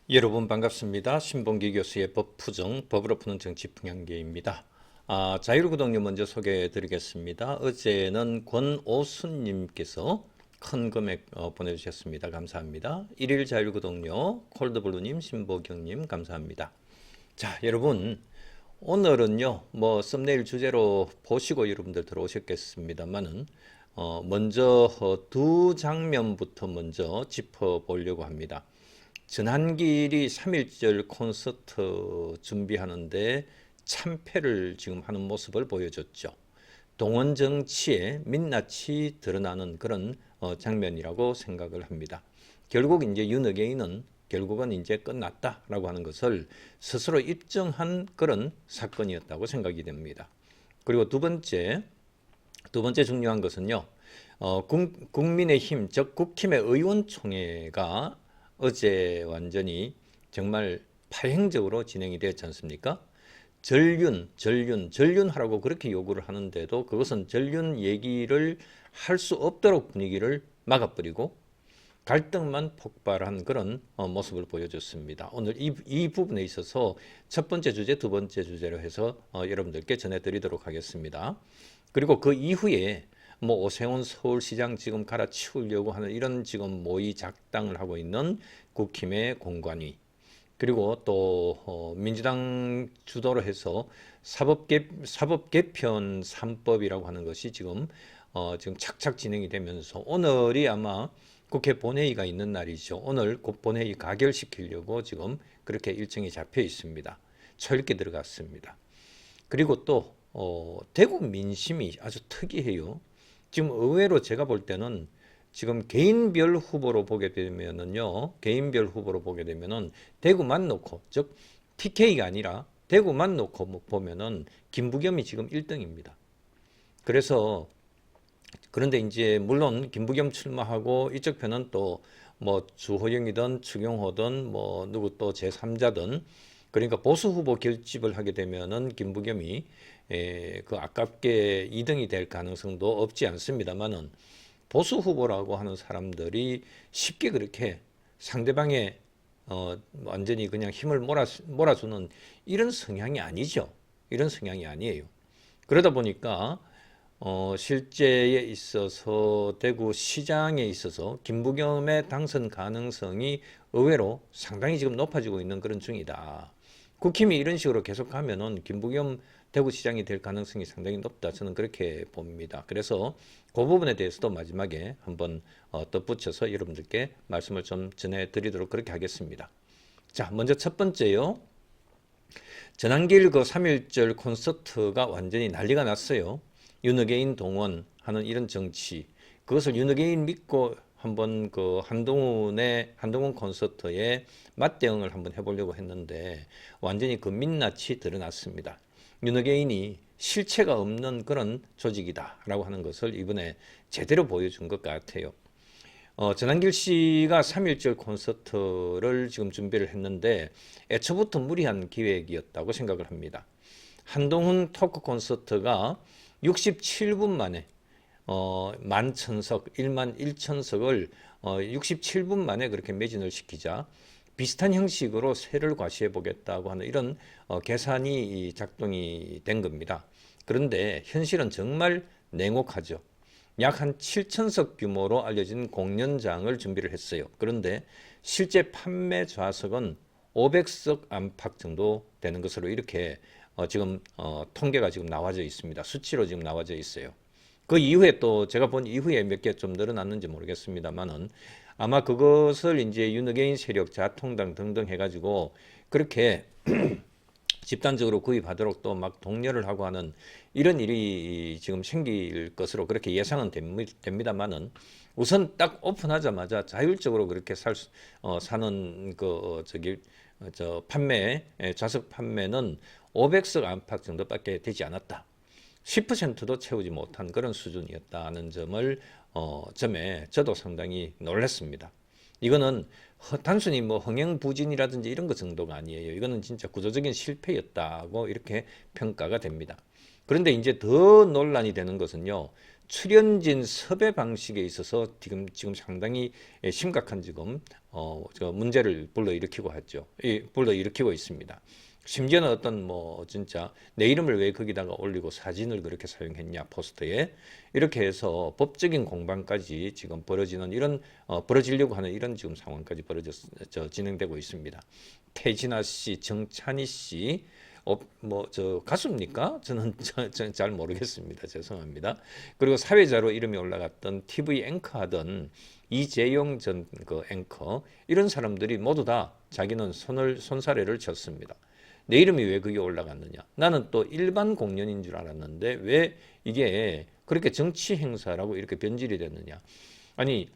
여러분 반갑습니다. 신봉기 교수의 법푸정, 법으로 푸는 정치 풍향계입니다. 자유구독료 먼저 소개해 드리겠습니다. 어제는 권오순님께서 큰 금액 보내주셨습니다. 감사합니다. 1일 자유구독료, 콜드블루님, 신보경님 감사합니다. 자, 여러분 오늘은요 뭐 썸네일 주제로 보시고 여러분들 들어오셨겠습니다만은 먼저 두 장면부터 먼저 짚어보려고 합니다. 전한길이 3.1절 콘서트 준비하는데 참패를 지금 하는 모습을 보여줬죠. 동원 정치의 민낯이 드러나는 그런 장면이라고 생각을 합니다. 결국 이제 윤석열은 결국은 이제 끝났다라고 하는 것을 스스로 입증한 그런 사건이었다고 생각이 됩니다. 그리고 두 번째 중요한 것은요. 국민의힘 즉 국힘의 의원총회가 어제 완전히 정말 파행적으로 진행이 되었지 않습니까? 전륜하라고 그렇게 요구를 하는데도 그것은 전륜 얘기를 할 수 없도록 분위기를 막아버리고 갈등만 폭발한 그런 모습을 보여줬습니다. 오늘 이 부분에 있어서 첫 번째 주제, 두 번째 주제로 해서 여러분들께 전해드리도록 하겠습니다. 그리고 그 이후에 뭐 오세훈 서울시장 지금 갈아치우려고 하는 이런 지금 모의 작당을 하고 있는 국힘의 공관위, 그리고 또 민주당 주도로 해서 사법개편 3법이라고 하는 것이 지금 착착 진행이 되면서 오늘이 아마 국회 본회의가 있는 날이죠. 오늘 곧 본회의 가결시키려고 지금 그렇게 일정이 잡혀 있습니다. 철게 들어갔습니다. 그리고 또 대구 민심이 아주 특이해요. 지금 의외로 제가 볼 때는 지금 개인별 후보로 보게 되면은요, 대구만 놓고, 즉 TK가 아니라 대구만 놓고 보면은 김부겸이 지금 1등입니다. 그런데 이제 물론 김부겸 출마하고 이쪽 편은 또 뭐 주호영이든 추경호든 뭐 누구 또 제3자든, 그러니까 보수 후보 결집을 하게 되면은 김부겸이 그 아깝게 2등이 될 가능성도 없지 않습니다만은, 보수 후보라고 하는 사람들이 쉽게 그렇게 상대방의 완전히 그냥 힘을 몰아주는 이런 성향이 아니죠. 이런 성향이 아니에요. 그러다 보니까 실제에 있어서 대구 시장에 있어서 김부겸의 당선 가능성이 의외로 상당히 지금 높아지고 있는 그런 중이다. 국힘이 이런 식으로 계속 가면은 김부겸 대구시장이 될 가능성이 상당히 높다. 저는 그렇게 봅니다. 그래서 그 부분에 대해서도 마지막에 한번 덧붙여서 여러분들께 말씀을 좀 전해드리도록 그렇게 하겠습니다. 자, 먼저 첫 번째요. 전한길 그 3.1절 콘서트가 완전히 난리가 났어요. 윤석열 동원하는 이런 정치, 그것을 윤석열 믿고 한번 그 한동훈 콘서트에 맞대응을 한번 해보려고 했는데 완전히 그 민낯이 드러났습니다. 윤석열이 실체가 없는 그런 조직이다라고 하는 것을 이번에 제대로 보여준 것 같아요. 전한길 씨가 3.1절 콘서트를 지금 준비를 했는데 애초부터 무리한 기획이었다고 생각을 합니다. 한동훈 토크 콘서트가 67분 만에 11,000석, 1만 1천석을 67분 만에 그렇게 매진을 시키자 비슷한 형식으로 세를 과시해 보겠다고 하는 이런 계산이 작동이 된 겁니다. 그런데 현실은 정말 냉혹하죠. 약 한 7천석 규모로 알려진 공연장을 준비를 했어요. 그런데 실제 판매 좌석은 500석 안팎 정도 되는 것으로 이렇게 지금 통계가 지금 나와져 있습니다. 수치로 지금 나와져 있어요. 그 이후에 또 제가 본 이후에 몇 개 좀 늘어났는지 모르겠습니다만은 아마 그것을 이제 윤핵인 세력, 자통당 등등 해가지고 그렇게 집단적으로 구입하도록 또 막 독려를 하고 하는 이런 일이 지금 생길 것으로 그렇게 예상은 됩니다만은 우선 딱 오픈하자마자 자율적으로 그렇게 사는 좌석 판매는 500석 안팎 정도밖에 되지 않았다. 10%도 채우지 못한 그런 수준이었다는 점에 저도 상당히 놀랐습니다. 이거는 단순히 뭐 흥행부진이라든지 이런 것 정도가 아니에요. 이거는 진짜 구조적인 실패였다고 이렇게 평가가 됩니다. 그런데 이제 더 논란이 되는 것은요. 출연진 섭외 방식에 있어서 지금 상당히 심각한 저 문제를 불러일으키고 하죠. 불러일으키고 있습니다. 심지어는 어떤 뭐 진짜 내 이름을 왜 거기다가 올리고 사진을 그렇게 사용했냐 포스터에 이렇게 해서 법적인 공방까지 지금 벌어지는 이런 벌어지려고 하는 이런 지금 상황까지 진행되고 있습니다. 태진아 씨, 정찬희 씨 뭐 저 가수입니까? 저는 잘 모르겠습니다. 죄송합니다. 그리고 사회자로 이름이 올라갔던 TV 앵커 하던 이재용 전 그 앵커 이런 사람들이 모두 다 자기는 손사래를 쳤습니다. 내 이름이 왜 그게 올라갔느냐? 나는 또 일반 공연인 줄 알았는데 왜 이게 그렇게 정치 행사라고 이렇게 변질이 됐느냐? 아니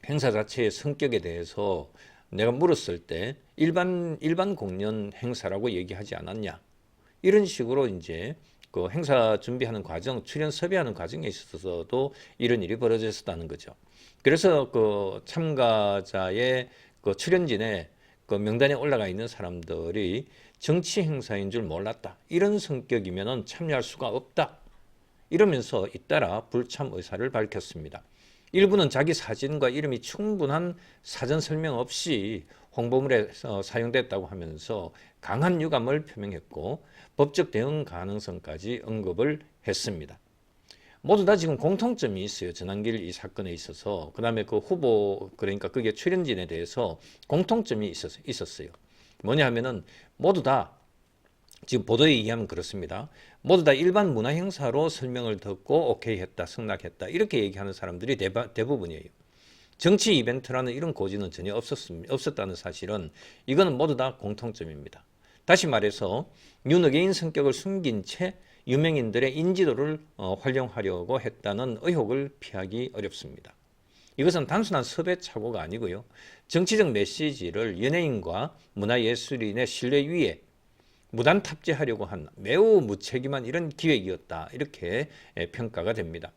행사 자체의 성격에 대해서 내가 물었을 때 일반 공연 행사라고 얘기하지 않았냐? 이런 식으로 이제 그 행사 준비하는 과정, 출연 섭외하는 과정에 있어서도 이런 일이 벌어졌었다는 거죠. 그래서 그 참가자의 그 출연진의 그 명단에 올라가 있는 사람들이 정치 행사인 줄 몰랐다. 이런 성격이면은 참여할 수가 없다. 이러면서 잇따라 불참 의사를 밝혔습니다. 일부는 자기 사진과 이름이 충분한 사전 설명 없이 홍보물에 사용됐다고 하면서 강한 유감을 표명했고 법적 대응 가능성까지 언급을 했습니다. 모두 다 지금 공통점이 있어요. 전한길 이 사건에 있어서. 그 다음에 그 후보, 그러니까 그게 출연진에 대해서 공통점이 있었어요. 뭐냐 하면은 모두 다 지금 보도에 의하면 그렇습니다. 모두 다 일반 문화 행사로 설명을 듣고 오케이 했다, 승낙했다 이렇게 얘기하는 사람들이 대부분이에요. 정치 이벤트라는 이런 고지는 전혀 없었다는 사실은 이거는 모두 다 공통점입니다. 다시 말해서 윤어게인 성격을 숨긴 채 유명인들의 인지도를 활용하려고 했다는 의혹을 피하기 어렵습니다. 이것은 단순한 섭외 착오가 아니고요. 정치적 메시지를 연예인과 문화예술인의 신뢰 위에 무단 탑재하려고 한 매우 무책임한 이런 기획이었다. 이렇게 평가가 됩니다.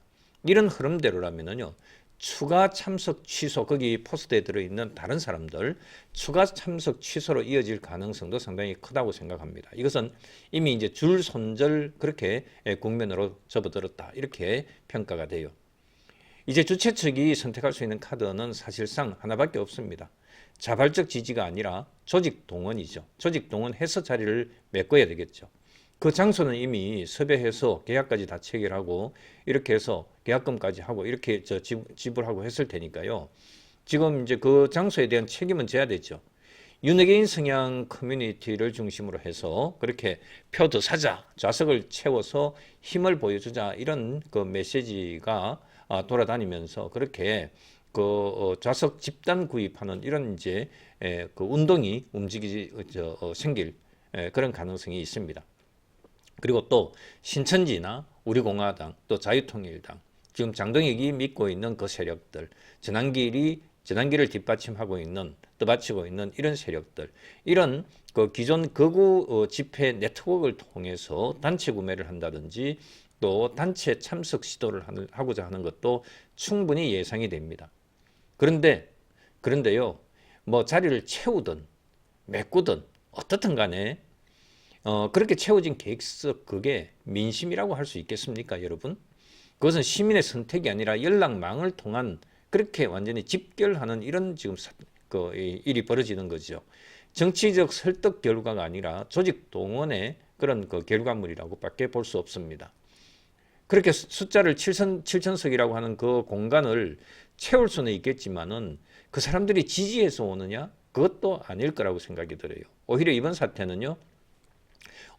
이런 흐름대로라면요. 추가 참석 취소, 거기 포스트에 들어있는 다른 사람들 추가 참석 취소로 이어질 가능성도 상당히 크다고 생각합니다. 이것은 이미 이제 줄 손절 그렇게 국면으로 접어들었다. 이렇게 평가가 돼요. 이제 주최 측이 선택할 수 있는 카드는 사실상 하나밖에 없습니다. 자발적 지지가 아니라 조직 동원이죠. 조직 동원해서 자리를 메꿔야 되겠죠. 그 장소는 이미 섭외해서 계약까지 다 체결하고 이렇게 해서 계약금까지 하고 이렇게 지불하고 했을 테니까요. 지금 이제 그 장소에 대한 책임은 져야 되죠. 윤회계인 성향 커뮤니티를 중심으로 해서 그렇게 표 더 사자, 좌석을 채워서 힘을 보여주자 이런 그 메시지가 돌아다니면서 그렇게 그 좌석 집단 구입하는 이런 이제 그 운동이 생길 그런 가능성이 있습니다. 그리고 또 신천지나 우리공화당 또 자유통일당 지금 장동혁이 믿고 있는 그 세력들 전환기를 뒷받침하고 있는 떠받치고 있는 이런 세력들 이런 그 기존 극우 집회 네트워크를 통해서 단체 구매를 한다든지 또 단체 참석 시도를 하고자 하는 것도 충분히 예상이 됩니다. 그런데요, 뭐 자리를 채우든 메꾸든 어떻든 간에 그렇게 채워진 계획서 그게 민심이라고 할 수 있겠습니까, 여러분? 그것은 시민의 선택이 아니라 연락망을 통한 그렇게 완전히 집결하는 이런 지금 일이 벌어지는 거죠. 정치적 설득 결과가 아니라 조직 동원의 그런 그 결과물이라고밖에 볼 수 없습니다. 그렇게 숫자를 7천석이라고 하는 그 공간을 채울 수는 있겠지만은 그 사람들이 지지해서 오느냐? 그것도 아닐 거라고 생각이 들어요. 오히려 이번 사태는요.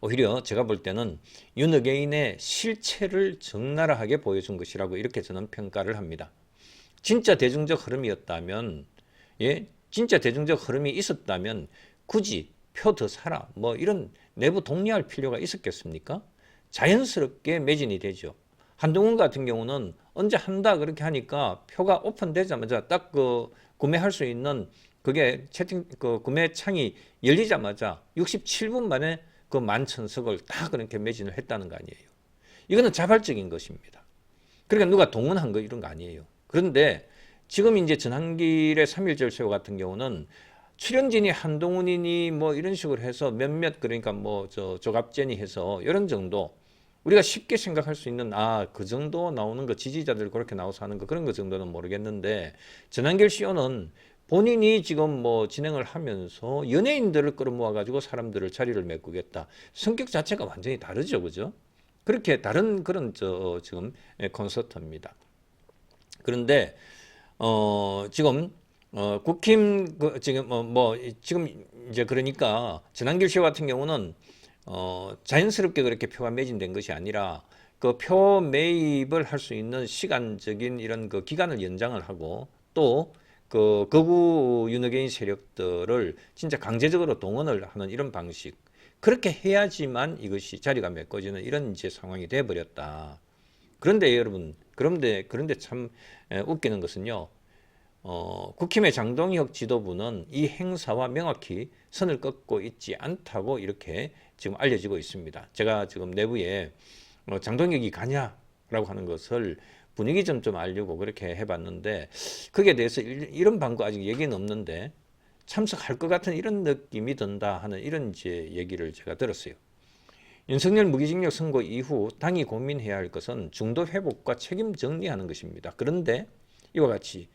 오히려 제가 볼 때는 윤어게인의 실체를 적나라하게 보여준 것이라고 이렇게 저는 평가를 합니다. 진짜 대중적 흐름이었다면, 진짜 대중적 흐름이 있었다면 굳이 표 더 사라, 뭐 이런 내부 독려할 필요가 있었겠습니까? 자연스럽게 매진이 되죠. 한동훈 같은 경우는 언제 한다 그렇게 하니까 표가 오픈되자마자 딱 그 구매할 수 있는 그게 구매 창이 열리자마자 67분 만에 그 11,000석을 다 그렇게 매진을 했다는 거 아니에요. 이거는 자발적인 것입니다. 그러니까 누가 동원한 거 이런 거 아니에요. 그런데 지금 이제 전한길의 3.1절 세워 같은 경우는 출연진이 한동훈이니 뭐 이런 식으로 해서 몇몇 그러니까 뭐 조갑제니 해서 이런 정도 우리가 쉽게 생각할 수 있는 그 정도 나오는 거 지지자들 그렇게 나와서 하는 거 그런 거 정도는 모르겠는데 전한길 CEO는 본인이 지금 뭐 진행을 하면서 연예인들을 끌어모아 가지고 사람들을 자리를 메꾸겠다. 성격 자체가 완전히 다르죠. 그죠? 그렇게 다른 그런 지금 콘서트입니다. 그런데 지금 국힘 지금 지금 이제 그러니까 전한길 씨와 같은 경우는 자연스럽게 그렇게 표가 매진된 것이 아니라 그 표 매입을 할 수 있는 시간적인 이런 그 기간을 연장을 하고 또 그 극우 윤호개인 세력들을 진짜 강제적으로 동원을 하는 이런 방식 그렇게 해야지만 이것이 자리가 메꿔지는 이런 이제 상황이 돼 버렸다. 그런데 여러분 그런데 참 웃기는 것은요. 국힘의 장동혁 지도부는 이 행사와 명확히 선을 긋고 있지 않다고 이렇게 지금 알려지고 있습니다. 제가 지금 내부에 장동혁이 가냐라고 하는 것을 분위기 좀 알려고 그렇게 해봤는데 거기에 대해서 이런 방구 아직 얘기는 없는데 참석할 것 같은 이런 느낌이 든다 하는 이런 이제 얘기를 제가 들었어요. 윤석열 무기징역 선고 이후 당이 고민해야 할 것은 중도 회복과 책임 정리하는 것입니다. 그런데 이와 같이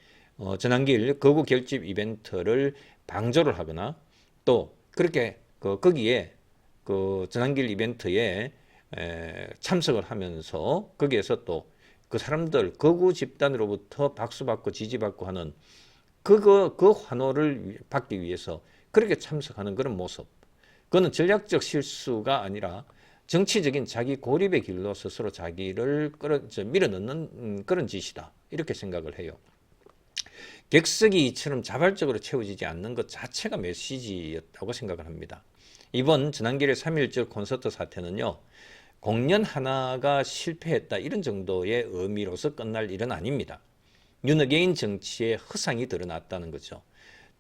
전한길 거구 결집 이벤트를 방조를 하거나 또 그렇게 거기에 그 전한길 이벤트에 참석을 하면서 거기에서 또 그 사람들 거구 집단으로부터 박수받고 지지받고 하는 그 환호를 받기 위해서 그렇게 참석하는 그런 모습. 그거는 전략적 실수가 아니라 정치적인 자기 고립의 길로 스스로 자기를 밀어넣는 그런 짓이다. 이렇게 생각을 해요. 객석이 이처럼 자발적으로 채워지지 않는 것 자체가 메시지였다고 생각을 합니다. 이번 전한길의 3.1절 콘서트 사태는요. 공연 하나가 실패했다 이런 정도의 의미로서 끝날 일은 아닙니다. 윤어게인 정치의 허상이 드러났다는 거죠.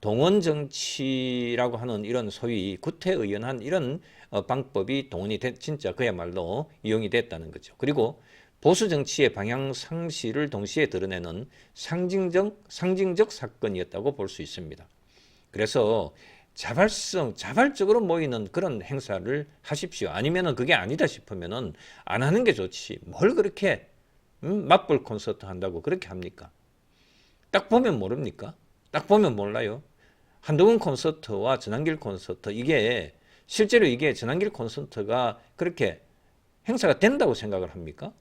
동원 정치라고 하는 이런 소위 구태의연한 이런 방법이 동원이 진짜 그야말로 이용이 됐다는 거죠. 그리고 보수 정치의 방향 상실을 동시에 드러내는 상징적 사건이었다고 볼 수 있습니다. 그래서 자발적으로 모이는 그런 행사를 하십시오. 아니면은 그게 아니다 싶으면은 안 하는 게 좋지. 뭘 그렇게 맞불 콘서트 한다고 그렇게 합니까? 딱 보면 모릅니까? 딱 보면 몰라요. 한동훈 콘서트와 전한길 콘서트 이게 실제로 이게 전한길 콘서트가 그렇게 행사가 된다고 생각을 합니까?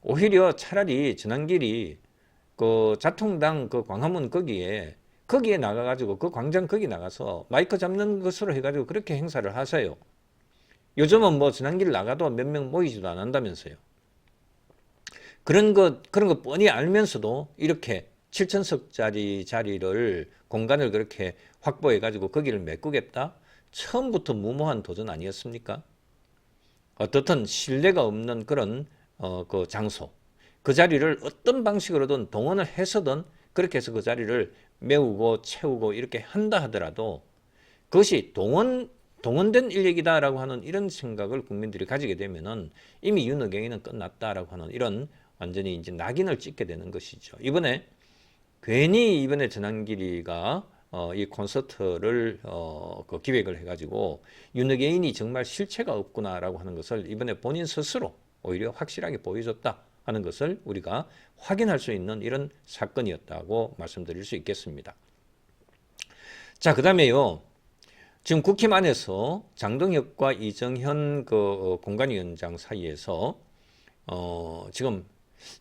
오히려 차라리 전한길이 그 자통당 그 광화문 거기에 나가가지고 그 광장 거기 나가서 마이크 잡는 것으로 해가지고 그렇게 행사를 하세요. 요즘은 뭐 전한길 나가도 몇 명 모이지도 않는다면서요. 그런 거 뻔히 알면서도 이렇게 7천석짜리 자리를 공간을 그렇게 확보해가지고 거기를 메꾸겠다? 처음부터 무모한 도전 아니었습니까? 어떻든 신뢰가 없는 그런 그 장소, 그 자리를 어떤 방식으로든 동원을 해서든 그렇게 해서 그 자리를 메우고 채우고 이렇게 한다 하더라도 그것이 동원된 인력이다라고 하는 이런 생각을 국민들이 가지게 되면은 이미 윤호경이는 끝났다라고 하는 이런 완전히 이제 낙인을 찍게 되는 것이죠. 괜히 이번에 전한길이가 이 콘서트를 그 기획을 해가지고 윤호경이 정말 실체가 없구나라고 하는 것을 이번에 본인 스스로 오히려 확실하게 보여줬다 하는 것을 우리가 확인할 수 있는 이런 사건이었다고 말씀드릴 수 있겠습니다. 자, 그 다음에요. 지금 국힘 안에서 장동혁과 이정현 그 공관위원장 사이에서 지금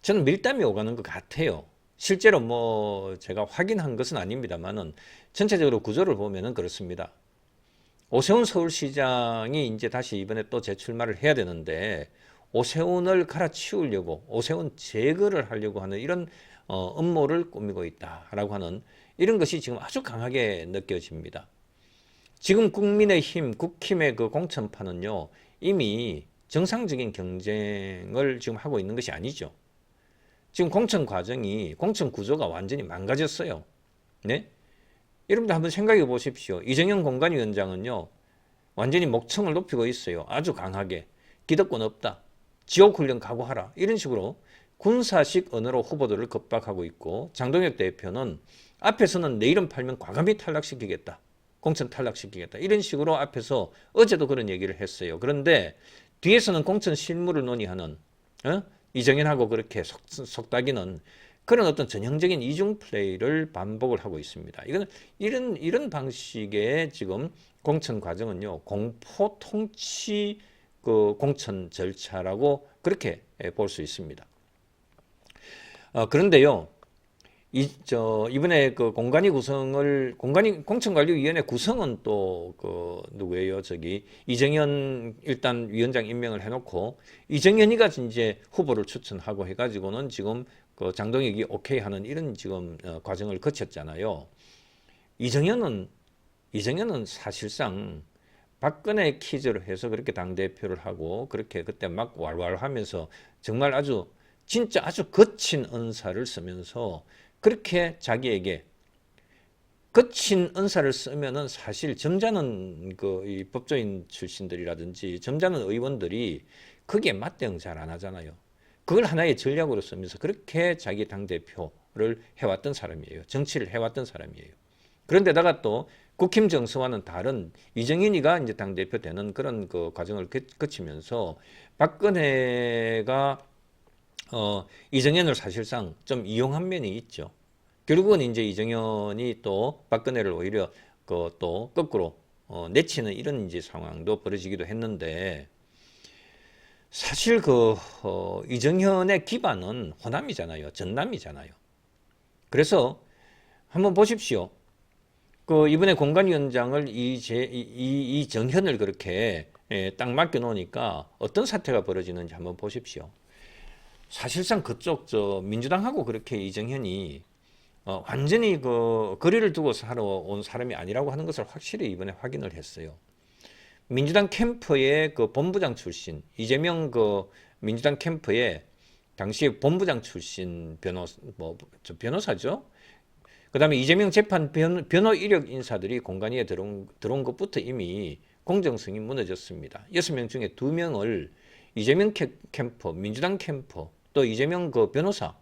저는 밀담이 오가는 것 같아요. 실제로 뭐 제가 확인한 것은 아닙니다만은 전체적으로 구조를 보면은 그렇습니다. 오세훈 서울시장이 이제 다시 이번에 또 재출마를 해야 되는데 오세훈을 갈아치우려고 오세훈 제거를 하려고 하는 이런 음모를 꾸미고 있다라고 하는 이런 것이 지금 아주 강하게 느껴집니다. 지금 국민의힘, 국힘의 그 공천판은요 이미 정상적인 경쟁을 지금 하고 있는 것이 아니죠. 지금 공천 과정이 공천 구조가 완전히 망가졌어요. 네? 여러분들 한번 생각해 보십시오. 이정현 공관위원장은요 완전히 목청을 높이고 있어요. 아주 강하게 기득권 없다. 지옥훈련 각오하라. 이런 식으로 군사식 언어로 후보들을 겁박하고 있고 장동혁 대표는 앞에서는 내 이름 팔면 과감히 탈락시키겠다. 공천 탈락시키겠다. 이런 식으로 앞에서 어제도 그런 얘기를 했어요. 그런데 뒤에서는 공천 실무를 논의하는 이정현하고 그렇게 속닥이는 그런 어떤 전형적인 이중 플레이를 반복을 하고 있습니다. 이건 이런 방식의 지금 공천 과정은요, 공포 통치 그 공천 절차라고 그렇게 볼 수 있습니다. 그런데요, 이번에 그 공천관리위원회 구성은 또 그 누구예요? 이정현 일단 위원장 임명을 해놓고 이정현이가 이제 후보를 추천하고 해가지고는 지금 그 장동혁이 오케이 하는 이런 지금 과정을 거쳤잖아요. 이정현은 사실상 박근혜 퀴즈로 해서 그렇게 당대표를 하고 그렇게 그때 막 왈왈 하면서 정말 진짜 아주 거친 언사를 쓰면서 그렇게 자기에게 거친 언사를 쓰면은 사실 점잖은 이 법조인 출신들이라든지 점잖은 의원들이 거기에 맞대응 잘 안 하잖아요. 그걸 하나의 전략으로 쓰면서 그렇게 자기 당대표를 해왔던 사람이에요. 정치를 해왔던 사람이에요. 그런데다가 또 국힘 정서와는 다른 이정현이가 이제 당대표 되는 그런 그 과정을 거치면서 박근혜가 이정현을 사실상 좀 이용한 면이 있죠. 결국은 이제 이정현이 또 박근혜를 오히려 또 거꾸로 내치는 이런 이제 상황도 벌어지기도 했는데 사실 이정현의 기반은 호남이잖아요. 전남이잖아요. 그래서 한번 보십시오. 이번에 공관위원장을 이정현을 그렇게 딱 맡겨놓으니까 어떤 사태가 벌어지는지 한번 보십시오. 사실상 그쪽 민주당하고 그렇게 이정현이 완전히 거리를 두고 살아온 사람이 아니라고 하는 것을 확실히 이번에 확인을 했어요. 민주당 캠프의 본부장 출신, 이재명 민주당 캠프의 당시 본부장 출신 변호사죠. 그 다음에 이재명 재판 변호 이력 인사들이 공관위에 들어온 것부터 이미 공정성이 무너졌습니다. 6명 중에 2명을 이재명 캠프, 민주당 캠프, 또 이재명 변호사,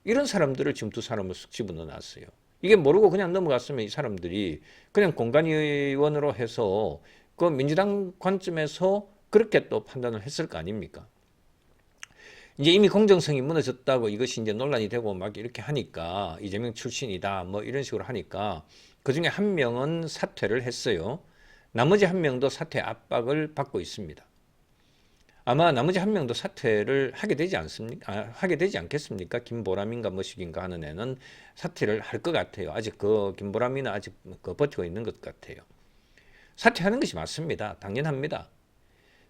이런 사람들을 지금 2사람을 쓱 집어넣어 놨어요. 이게 모르고 그냥 넘어갔으면 이 사람들이 그냥 공관위원으로 해서 민주당 관점에서 그렇게 또 판단을 했을 거 아닙니까? 이제 이미 공정성이 무너졌다고 이것이 이제 논란이 되고 막 이렇게 하니까 이재명 출신이다 뭐 이런 식으로 하니까 그 중에 한 명은 사퇴를 했어요. 나머지 한 명도 사퇴 압박을 받고 있습니다. 아마 나머지 한 명도 사퇴를 하게 되지 않겠습니까? 김보람인가 뭐시긴가 하는 애는 사퇴를 할 것 같아요. 아직 김보람이는 아직 버티고 있는 것 같아요. 사퇴하는 것이 맞습니다. 당연합니다.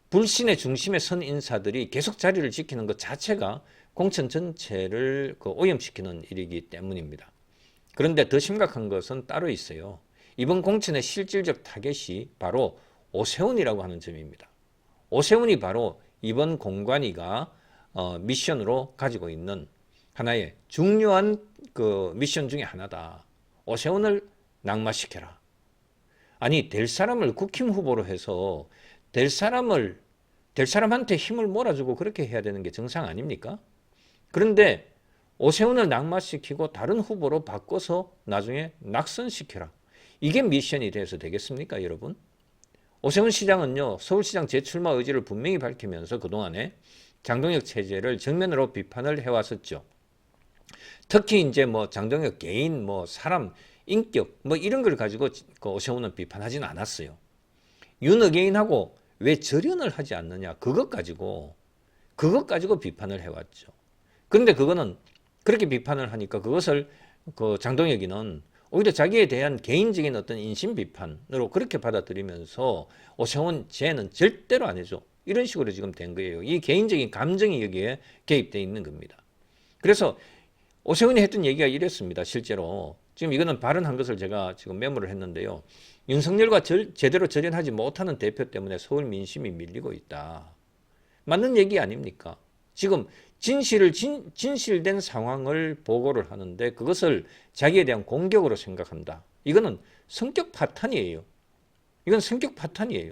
불신의 중심에 선 인사들이 계속 자리를 지키는 것 자체가 공천 전체를 오염시키는 일이기 때문입니다. 그런데 더 심각한 것은 따로 있어요. 이번 공천의 실질적 타겟이 바로 오세훈이라고 하는 점입니다. 오세훈이 바로 이번 공관위가 미션으로 가지고 있는 하나의 중요한 미션 중에 하나다. 오세훈을 낙마시켜라. 아니, 될 사람을 국힘 후보로 해서 될 사람한테 힘을 몰아주고 그렇게 해야 되는 게 정상 아닙니까? 그런데 오세훈을 낙마시키고 다른 후보로 바꿔서 나중에 낙선시켜라. 이게 미션이 돼서 되겠습니까, 여러분? 오세훈 시장은요, 서울시장 재출마 의지를 분명히 밝히면서 그동안에 장동혁 체제를 정면으로 비판을 해왔었죠. 특히 이제 장동혁 개인, 사람, 인격, 이런 걸 가지고 오세훈은 비판하지는 않았어요. 윤어게인하고 왜 절연을 하지 않느냐, 그것 가지고 비판을 해왔죠. 그런데 그거는 그렇게 비판을 하니까 그것을 장동혁이는 오히려 자기에 대한 개인적인 어떤 인신 비판으로 그렇게 받아들이면서 오세훈 쟤는 절대로 안 해줘. 이런 식으로 지금 된 거예요. 이 개인적인 감정이 여기에 개입되어 있는 겁니다. 그래서 오세훈이 했던 얘기가 이랬습니다. 실제로. 지금 이거는 발언한 것을 제가 지금 메모를 했는데요. 윤석열과 제대로 절연하지 못하는 대표 때문에 서울 민심이 밀리고 있다. 맞는 얘기 아닙니까? 지금 진실된 상황을 보고를 하는데 그것을 자기에 대한 공격으로 생각한다. 이거는 성격 파탄이에요. 이건 성격 파탄이에요.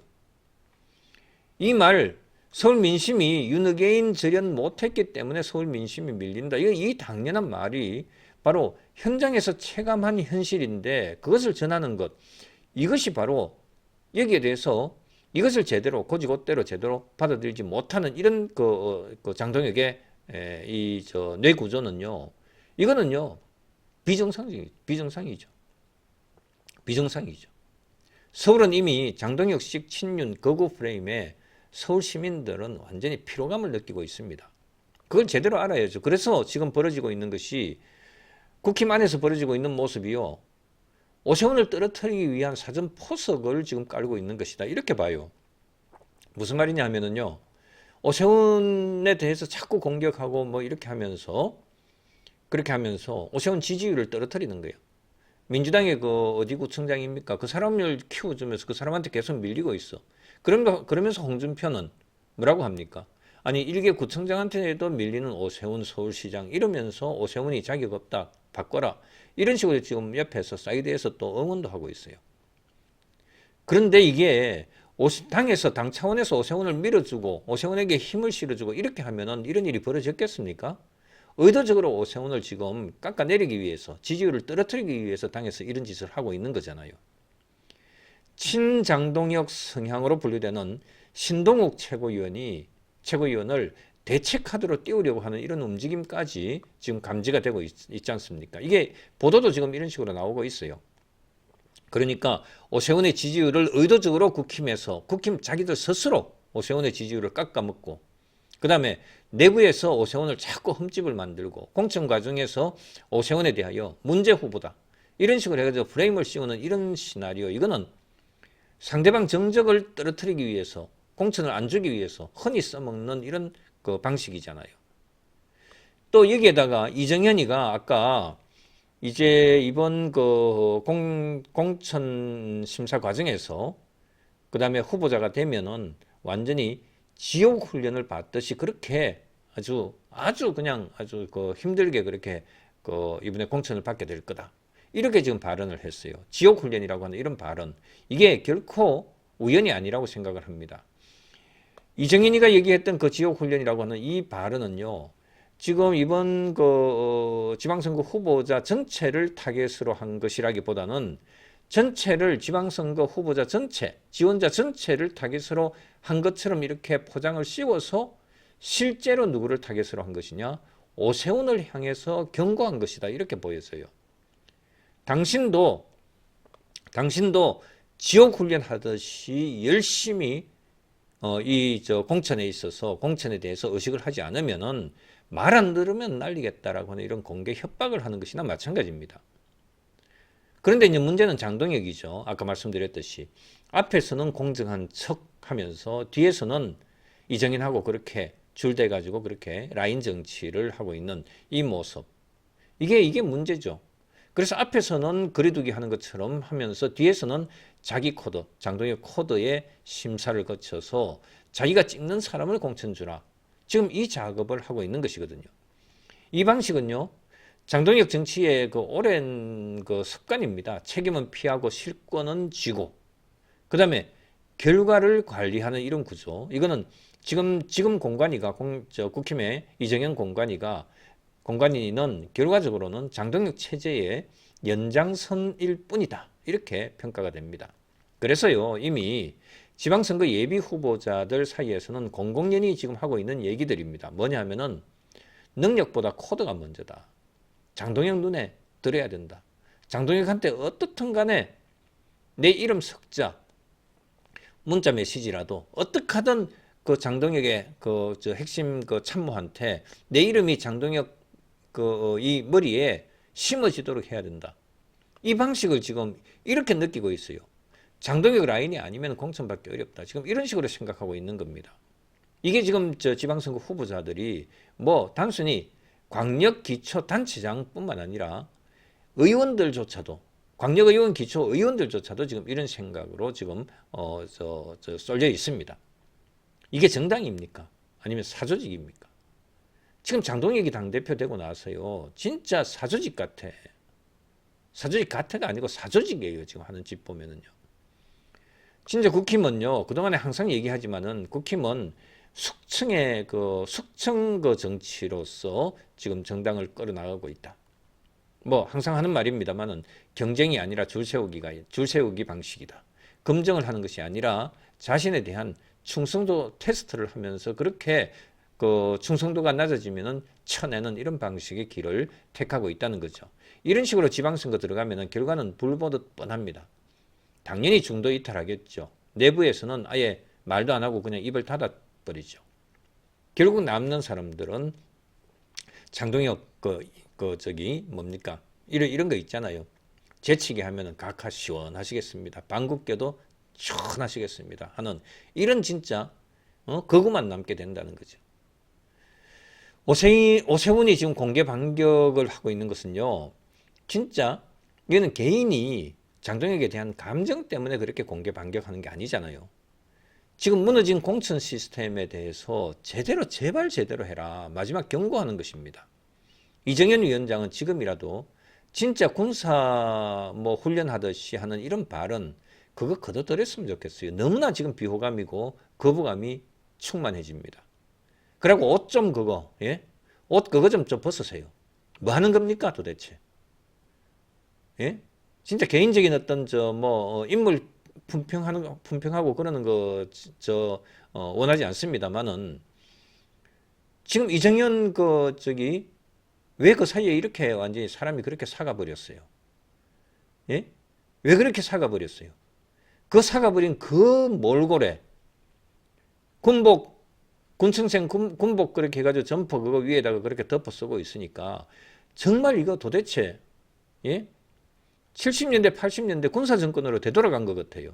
이 말, 서울 민심이 윤어게인 절연 못했기 때문에 서울 민심이 밀린다. 이 당연한 말이 바로 현장에서 체감한 현실인데 그것을 전하는 것. 이것이 바로 여기에 대해서 이것을 제대로 고지고대로 제대로 받아들이지 못하는 이런 그 장동혁의 이 뇌 구조는요. 이거는요. 비정상이죠. 비정상이죠. 서울은 이미 장동혁식 친윤 거구 프레임에 서울 시민들은 완전히 피로감을 느끼고 있습니다. 그걸 제대로 알아야죠. 그래서 지금 벌어지고 있는 것이 국힘 안에서 벌어지고 있는 모습이요. 오세훈을 떨어뜨리기 위한 사전 포석을 지금 깔고 있는 것이다. 이렇게 봐요. 무슨 말이냐 하면은요. 오세훈에 대해서 자꾸 공격하고 뭐 이렇게 하면서 그렇게 하면서 오세훈 지지율을 떨어뜨리는 거예요. 민주당의 그 어디 구청장입니까? 그 사람을 키워주면서 그 사람한테 계속 밀리고 있어. 그러면서 홍준표는 뭐라고 합니까? 아니 일개 구청장한테도 밀리는 오세훈 서울시장 이러면서 오세훈이 자격 없다 바꿔라 이런 식으로 지금 옆에서 사이드에서 또 응원도 하고 있어요. 그런데 이게 당에서 당 차원에서 오세훈을 밀어주고 오세훈에게 힘을 실어주고 이렇게 하면은 이런 일이 벌어졌겠습니까? 의도적으로 오세훈을 지금 깎아내리기 위해서 지지율을 떨어뜨리기 위해서 당에서 이런 짓을 하고 있는 거잖아요. 친장동혁 성향으로 분류되는 신동욱 최고위원을 대체 카드로 띄우려고 하는 이런 움직임까지 지금 감지가 되고 있지 않습니까? 이게 보도도 지금 이런 식으로 나오고 있어요. 그러니까 오세훈의 지지율을 의도적으로 국힘 자기들 스스로 오세훈의 지지율을 깎아먹고 그 다음에 내부에서 오세훈을 자꾸 흠집을 만들고 공천 과정에서 오세훈에 대하여 문제 후보다 이런 식으로 해가지고 프레임을 씌우는 이런 시나리오 이거는 상대방 정적을 떨어뜨리기 위해서 공천을 안 주기 위해서 흔히 써먹는 이런 그 방식이잖아요. 또 여기에다가 이정현이가 아까 이제 이번 그 공천 심사 과정에서 그 다음에 후보자가 되면은 완전히 지옥 훈련을 받듯이 그렇게 아주 그냥 아주 그 힘들게 그렇게 그 이번에 공천을 받게 될 거다. 이렇게 지금 발언을 했어요. 지옥 훈련이라고 하는 이런 발언. 이게 결코 우연이 아니라고 생각을 합니다. 이정인이가 얘기했던 그 지옥 훈련이라고 하는 이 발언은요. 지금 이번 그 지방선거 후보자 전체를 타겟으로 한 것이라기보다는 전체를 지방선거 후보자 전체, 지원자 전체를 타겟으로 한 것처럼 이렇게 포장을 씌워서 실제로 누구를 타겟으로 한 것이냐? 오세훈을 향해서 경고한 것이다. 이렇게 보였어요. 당신도 지옥 훈련하듯이 열심히 공천에 있어서 공천에 대해서 의식을 하지 않으면은 말 안 들으면 날리겠다라고 하는 이런 공개 협박을 하는 것이나 마찬가지입니다. 그런데 이제 문제는 장동혁이죠. 아까 말씀드렸듯이 앞에서는 공정한 척 하면서 뒤에서는 이정인하고 그렇게 줄대 가지고 그렇게 라인 정치를 하고 있는 이 모습. 이게 문제죠. 그래서 앞에서는 거리두기 하는 것처럼 하면서 뒤에서는 자기 코드, 장동혁 코드의 심사를 거쳐서 자기가 찍는 사람을 공천 주라. 지금 이 작업을 하고 있는 것이거든요. 이 방식은요. 장동혁 정치의 그 오랜 그 습관입니다. 책임은 피하고 실권은 쥐고 그 다음에 결과를 관리하는 이런 구조. 이거는 지금 국힘의 이정현 공관위는 결과적으로는 장동혁 체제의 연장선일 뿐이다. 이렇게 평가가 됩니다. 그래서요. 이미 지방선거 예비 후보자들 사이에서는 공공연히 지금 하고 있는 얘기들입니다. 뭐냐 하면은 능력보다 코드가 먼저다. 장동혁 눈에 들어야 된다. 장동혁한테 어떻든 간에 내 이름 석자 문자 메시지라도 어떻게 하든 그 장동혁의 저 핵심 그 참모한테 내 이름이 장동혁 이 머리에 심어지도록 해야 된다. 이 방식을 지금 이렇게 느끼고 있어요. 장동혁 라인이 아니면 공천받기 어렵다. 지금 이런 식으로 생각하고 있는 겁니다. 이게 지금 저 지방선거 후보자들이 뭐 단순히 광역기초단체장뿐만 아니라 의원들조차도 광역의원 기초의원들조차도 지금 이런 생각으로 지금 쏠려 있습니다. 이게 정당입니까? 아니면 사조직입니까? 지금 장동혁이 당대표 되고 나서요. 진짜 사조직 같아. 사조직 같아가 아니고 사조직이에요. 지금 하는 짓 보면은요. 진짜 국힘은요. 그동안에 항상 얘기하지만은 국힘은 숙청 정치로서 지금 정당을 끌어나가고 있다. 뭐 항상 하는 말입니다만은 경쟁이 아니라 줄 세우기 방식이다. 검증을 하는 것이 아니라 자신에 대한 충성도 테스트를 하면서 그렇게 그 충성도가 낮아지면은 쳐내는 이런 방식의 길을 택하고 있다는 거죠. 이런 식으로 지방선거 들어가면은 결과는 불 보듯 뻔합니다. 당연히 중도 이탈하겠죠. 내부에서는 아예 말도 안 하고 그냥 입을 닫아버리죠. 결국 남는 사람들은 장동혁 뭡니까? 이런 거 있잖아요. 재치게 하면은 각하 시원하시겠습니다. 방귀깨도 시원하시겠습니다. 하는 이런 진짜 그것만 남게 된다는 거죠. 오세훈이 지금 공개 반격을 하고 있는 것은요. 진짜 이거는 개인이 장동혁에 대한 감정 때문에 그렇게 공개 반격하는 게 아니잖아요. 지금 무너진 공천 시스템에 대해서 제발 제대로 해라. 마지막 경고하는 것입니다. 이정현 위원장은 지금이라도 진짜 군사 훈련하듯이 하는 이런 발언 그거 거둬들였으면 좋겠어요. 너무나 지금 비호감이고 거부감이 충만해집니다. 그리고 옷 좀 옷 그거 좀 벗으세요. 뭐 하는 겁니까 도대체? 예? 진짜 개인적인 어떤 인물 품평하고 그러는 거 원하지 않습니다만은 지금 이정현 왜 그 사이에 이렇게 완전히 사람이 그렇게 사가버렸어요? 예? 왜 그렇게 사가버렸어요? 그 사가버린 그 몰골에 군청생 군복 그렇게 해가지고 점퍼 그거 위에다가 그렇게 덮어 쓰고 있으니까 정말 이거 도대체 70년대 80년대 군사정권으로 되돌아간 것 같아요.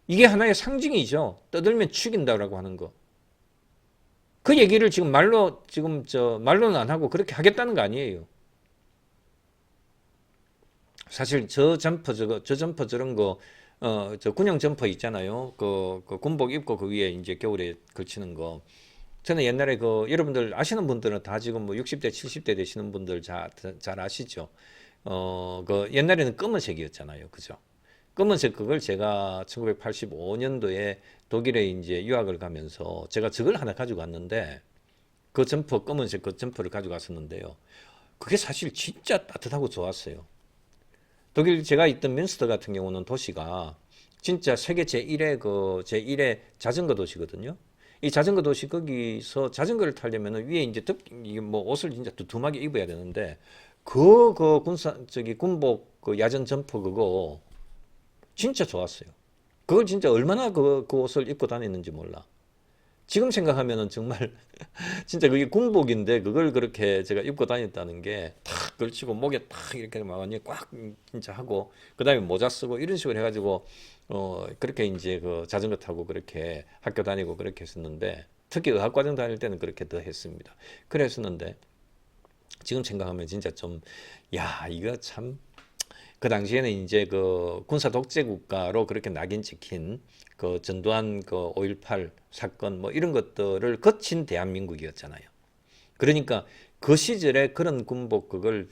이게 하나의 상징이죠. 떠들면 죽인다라고 하는 거. 그 얘기를 지금 말로는 안 하고 그렇게 하겠다는 거 아니에요. 사실 저 점퍼 저런 거 저 군용 점퍼 있잖아요. 그 군복 입고 그 위에 이제 겨울에 걸치는 거. 저는 옛날에 여러분들 아시는 분들은 다 지금 60대 70대 되시는 분들 잘 아시죠? 옛날에는 검은색이었잖아요. 그죠? 검은색 그걸 제가 1985년도에 독일에 이제 유학을 가면서 제가 저걸 하나 가지고 왔는데 검은색 그 점퍼를 가지고 왔었는데요. 그게 사실 진짜 따뜻하고 좋았어요. 독일 제가 있던 뮌스터 같은 경우는 도시가 진짜 세계 제1의 자전거 도시거든요. 이 자전거 도시 거기서 자전거를 타려면 위에 이제 옷을 진짜 두툼하게 입어야 되는데 군복 야전 점퍼 그거 진짜 좋았어요. 그걸 진짜 얼마나 그 옷을 입고 다녔는지 몰라. 지금 생각하면은 정말 진짜 그게 군복인데 그걸 그렇게 제가 입고 다녔다는 게 탁 걸치고 목에 탁 이렇게 막 완전히 꽉 진짜 하고 그다음에 모자 쓰고 이런 식으로 해가지고 그렇게 이제 자전거 타고 그렇게 학교 다니고 그렇게 했었는데 특히 의학과정 다닐 때는 그렇게 더 했습니다. 그랬었는데 지금 생각하면 진짜 이거 참 그 당시에는 이제 군사 독재 국가로 그렇게 낙인 찍힌 전두환 5.18 사건 이런 것들을 거친 대한민국이었잖아요. 그러니까 그 시절에 그런 군복 그걸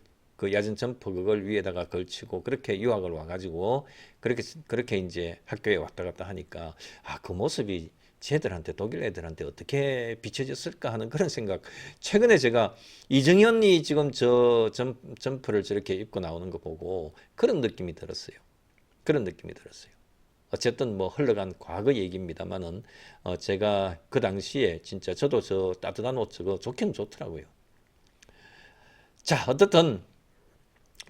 야전 점퍼 그걸 위에다가 걸치고 그렇게 유학을 와가지고 그렇게 이제 학교에 왔다 갔다 하니까 그 모습이 쟤들한테 독일 애들한테 어떻게 비춰졌을까 하는 그런 생각. 최근에 제가 이정현이 지금 점퍼를 저렇게 입고 나오는 거 보고 그런 느낌이 들었어요. 어쨌든 흘러간 과거 얘기입니다만은 제가 그 당시에 진짜 저도 저 따뜻한 옷 저거 좋긴 좋더라고요. 자, 어떻든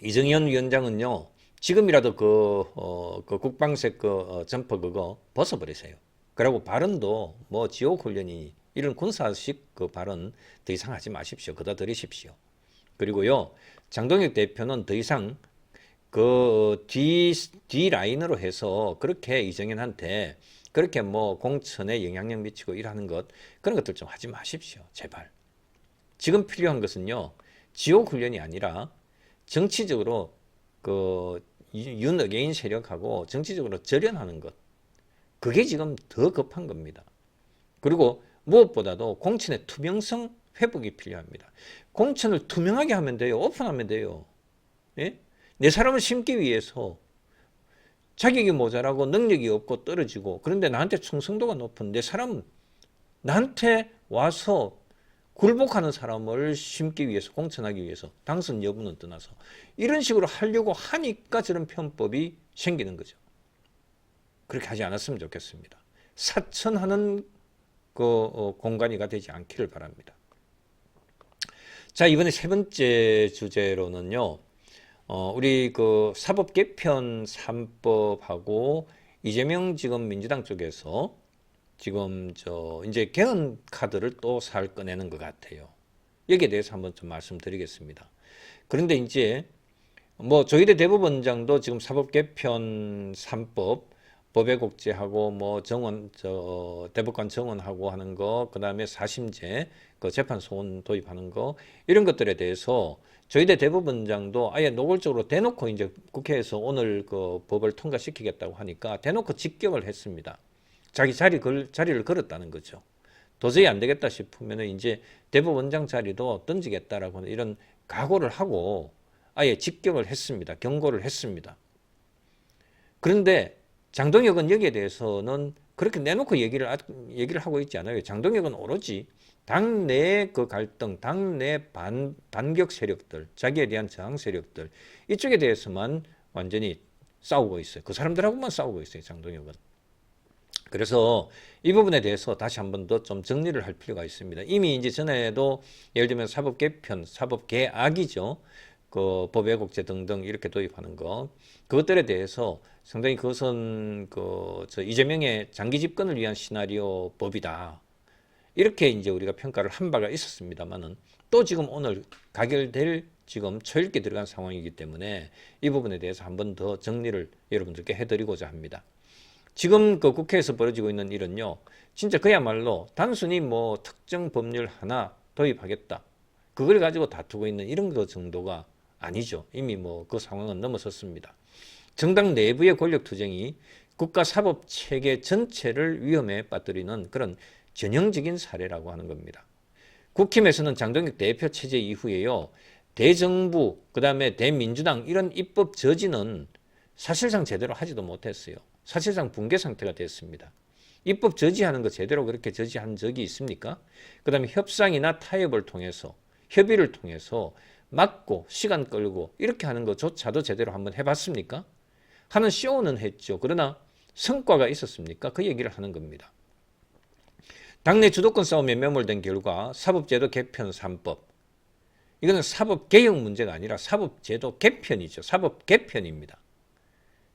이정현 위원장은요 지금이라도 그 국방색 점퍼 그거 벗어버리세요. 그리고 발언도 지옥훈련이 이런 군사식 발언 더 이상 하지 마십시오. 그다 들이십시오. 그리고요 장동혁 대표는 더 이상 뒤 라인으로 해서 그렇게 이정현한테 그렇게 공천에 영향력 미치고 일하는 그런 것들 좀 하지 마십시오. 제발. 지금 필요한 것은요 지옥훈련이 아니라 정치적으로 윤어게인 세력하고 정치적으로 절연하는 것. 그게 지금 더 급한 겁니다. 그리고 무엇보다도 공천의 투명성 회복이 필요합니다. 공천을 투명하게 하면 돼요. 오픈하면 돼요. 예? 내 사람을 심기 위해서 자격이 모자라고 능력이 없고 떨어지고 그런데 나한테 충성도가 높은 내 사람 나한테 와서 굴복하는 사람을 심기 위해서 공천하기 위해서 당선 여부는 떠나서 이런 식으로 하려고 하니까 저런 편법이 생기는 거죠. 그렇게 하지 않았으면 좋겠습니다. 사천하는 공간이가 되지 않기를 바랍니다. 자, 이번에 세 번째 주제로는요, 우리 사법 개편 3법하고 이재명 지금 민주당 쪽에서 지금 이제 개헌 카드를 또 살 꺼내는 것 같아요. 여기에 대해서 한번 좀 말씀드리겠습니다. 그런데 이제 뭐 조희대 대법원장도 지금 사법 개편 3법 법외국제하고 뭐 대법관 정원하고 하는 거, 그다음에 사심제 재판 소원 도입하는 거, 이런 것들에 대해서 조희대 대법원장도 아예 노골적으로 대놓고 이제 국회에서 오늘 법을 통과시키겠다고 하니까 대놓고 직격을 했습니다. 자기 자리를 걸었다는 거죠. 도저히 안 되겠다 싶으면 이제 대법원장 자리도 던지겠다라고 하는 이런 각오를 하고 아예 직격을 했습니다. 경고를 했습니다. 그런데 장동혁은 여기에 대해서는 그렇게 내놓고 얘기를 하고 있지 않아요. 장동혁은 오로지 당내 갈등, 당내 반격 세력들, 자기에 대한 저항 세력들, 이쪽에 대해서만 완전히 싸우고 있어요. 그 사람들하고만 싸우고 있어요, 장동혁은. 그래서 이 부분에 대해서 다시 한 번 더 좀 정리를 할 필요가 있습니다. 이미 이제 전에도 예를 들면 사법 개편, 사법 개악이죠. 법 왜곡죄 등등 이렇게 도입하는 거, 그것들에 대해서 상당히 그것은 이재명의 장기 집권을 위한 시나리오 법이다. 이렇게 이제 우리가 평가를 한 바가 있었습니다만은 또 지금 오늘 가결될 지금 초읽기 들어간 상황이기 때문에 이 부분에 대해서 한 번 더 정리를 여러분들께 해드리고자 합니다. 지금 국회에서 벌어지고 있는 일은요, 진짜 그야말로 단순히 뭐 특정 법률 하나 도입하겠다, 그걸 가지고 다투고 있는 이런 거 정도가 아니죠. 이미 뭐 그 상황은 넘어섰습니다. 정당 내부의 권력 투쟁이 국가 사법 체계 전체를 위험에 빠뜨리는 그런 전형적인 사례라고 하는 겁니다. 국힘에서는 장동혁 대표 체제 이후에요, 대정부, 그다음에 대민주당 이런 입법 저지는 사실상 제대로 하지도 못했어요. 사실상 붕괴 상태가 됐습니다. 입법 저지하는 거 제대로 그렇게 저지한 적이 있습니까? 그다음에 협상이나 타협을 통해서, 협의를 통해서 막고 시간 끌고 이렇게 하는 것조차도 제대로 한번 해봤습니까? 하는 쇼는 했죠. 그러나 성과가 있었습니까? 그 얘기를 하는 겁니다. 당내 주도권 싸움에 매몰된 결과 사법제도 개편 3법, 이거는 사법개혁 문제가 아니라 사법제도 개편이죠. 사법 개편입니다.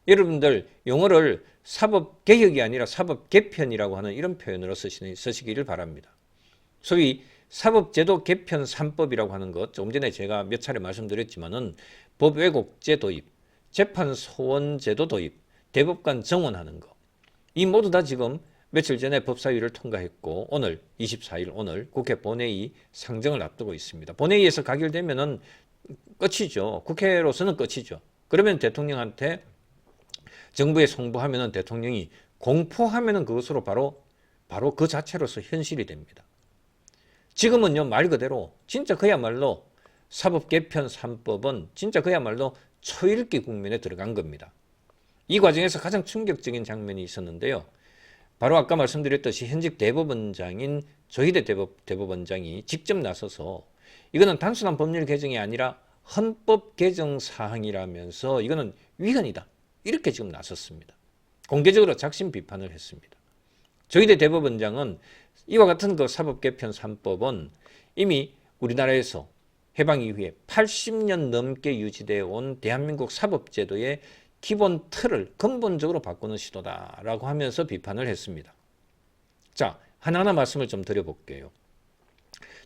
여러분들 용어를 사법개혁이 아니라 사법개편이라고 하는 이런 표현으로 쓰시기를 바랍니다. 소위 사법제도 개편 3법이라고 하는 것, 조금 전에 제가 몇 차례 말씀드렸지만은 법 왜곡죄 도입, 재판 소원제도 도입, 대법관 정원하는 거, 이 모두 다 지금 며칠 전에 법사위를 통과했고 오늘 24일 오늘 국회 본회의 상정을 앞두고 있습니다. 본회의에서 가결되면은 끝이죠. 국회로서는 끝이죠. 그러면 대통령한테 정부에 송부하면은 대통령이 공포하면은 그것으로 바로 그 자체로서 현실이 됩니다. 지금은요, 말 그대로 진짜 그야말로 사법 개편 3법은 진짜 그야말로 초읽기 국면에 들어간 겁니다. 이 과정에서 가장 충격적인 장면이 있었는데요. 바로 아까 말씀드렸듯이 현직 대법원장인 조희대 대법원장이 직접 나서서 이거는 단순한 법률 개정이 아니라 헌법 개정 사항이라면서 이거는 위헌이다, 이렇게 지금 나섰습니다. 공개적으로 작심 비판을 했습니다. 조희대 대법원장은 이와 같은 사법 개편 3법은 이미 우리나라에서 해방 이후에 80년 넘게 유지되어 온 대한민국 사법제도의 기본 틀을 근본적으로 바꾸는 시도다라고 하면서 비판을 했습니다. 자, 하나하나 말씀을 좀 드려볼게요.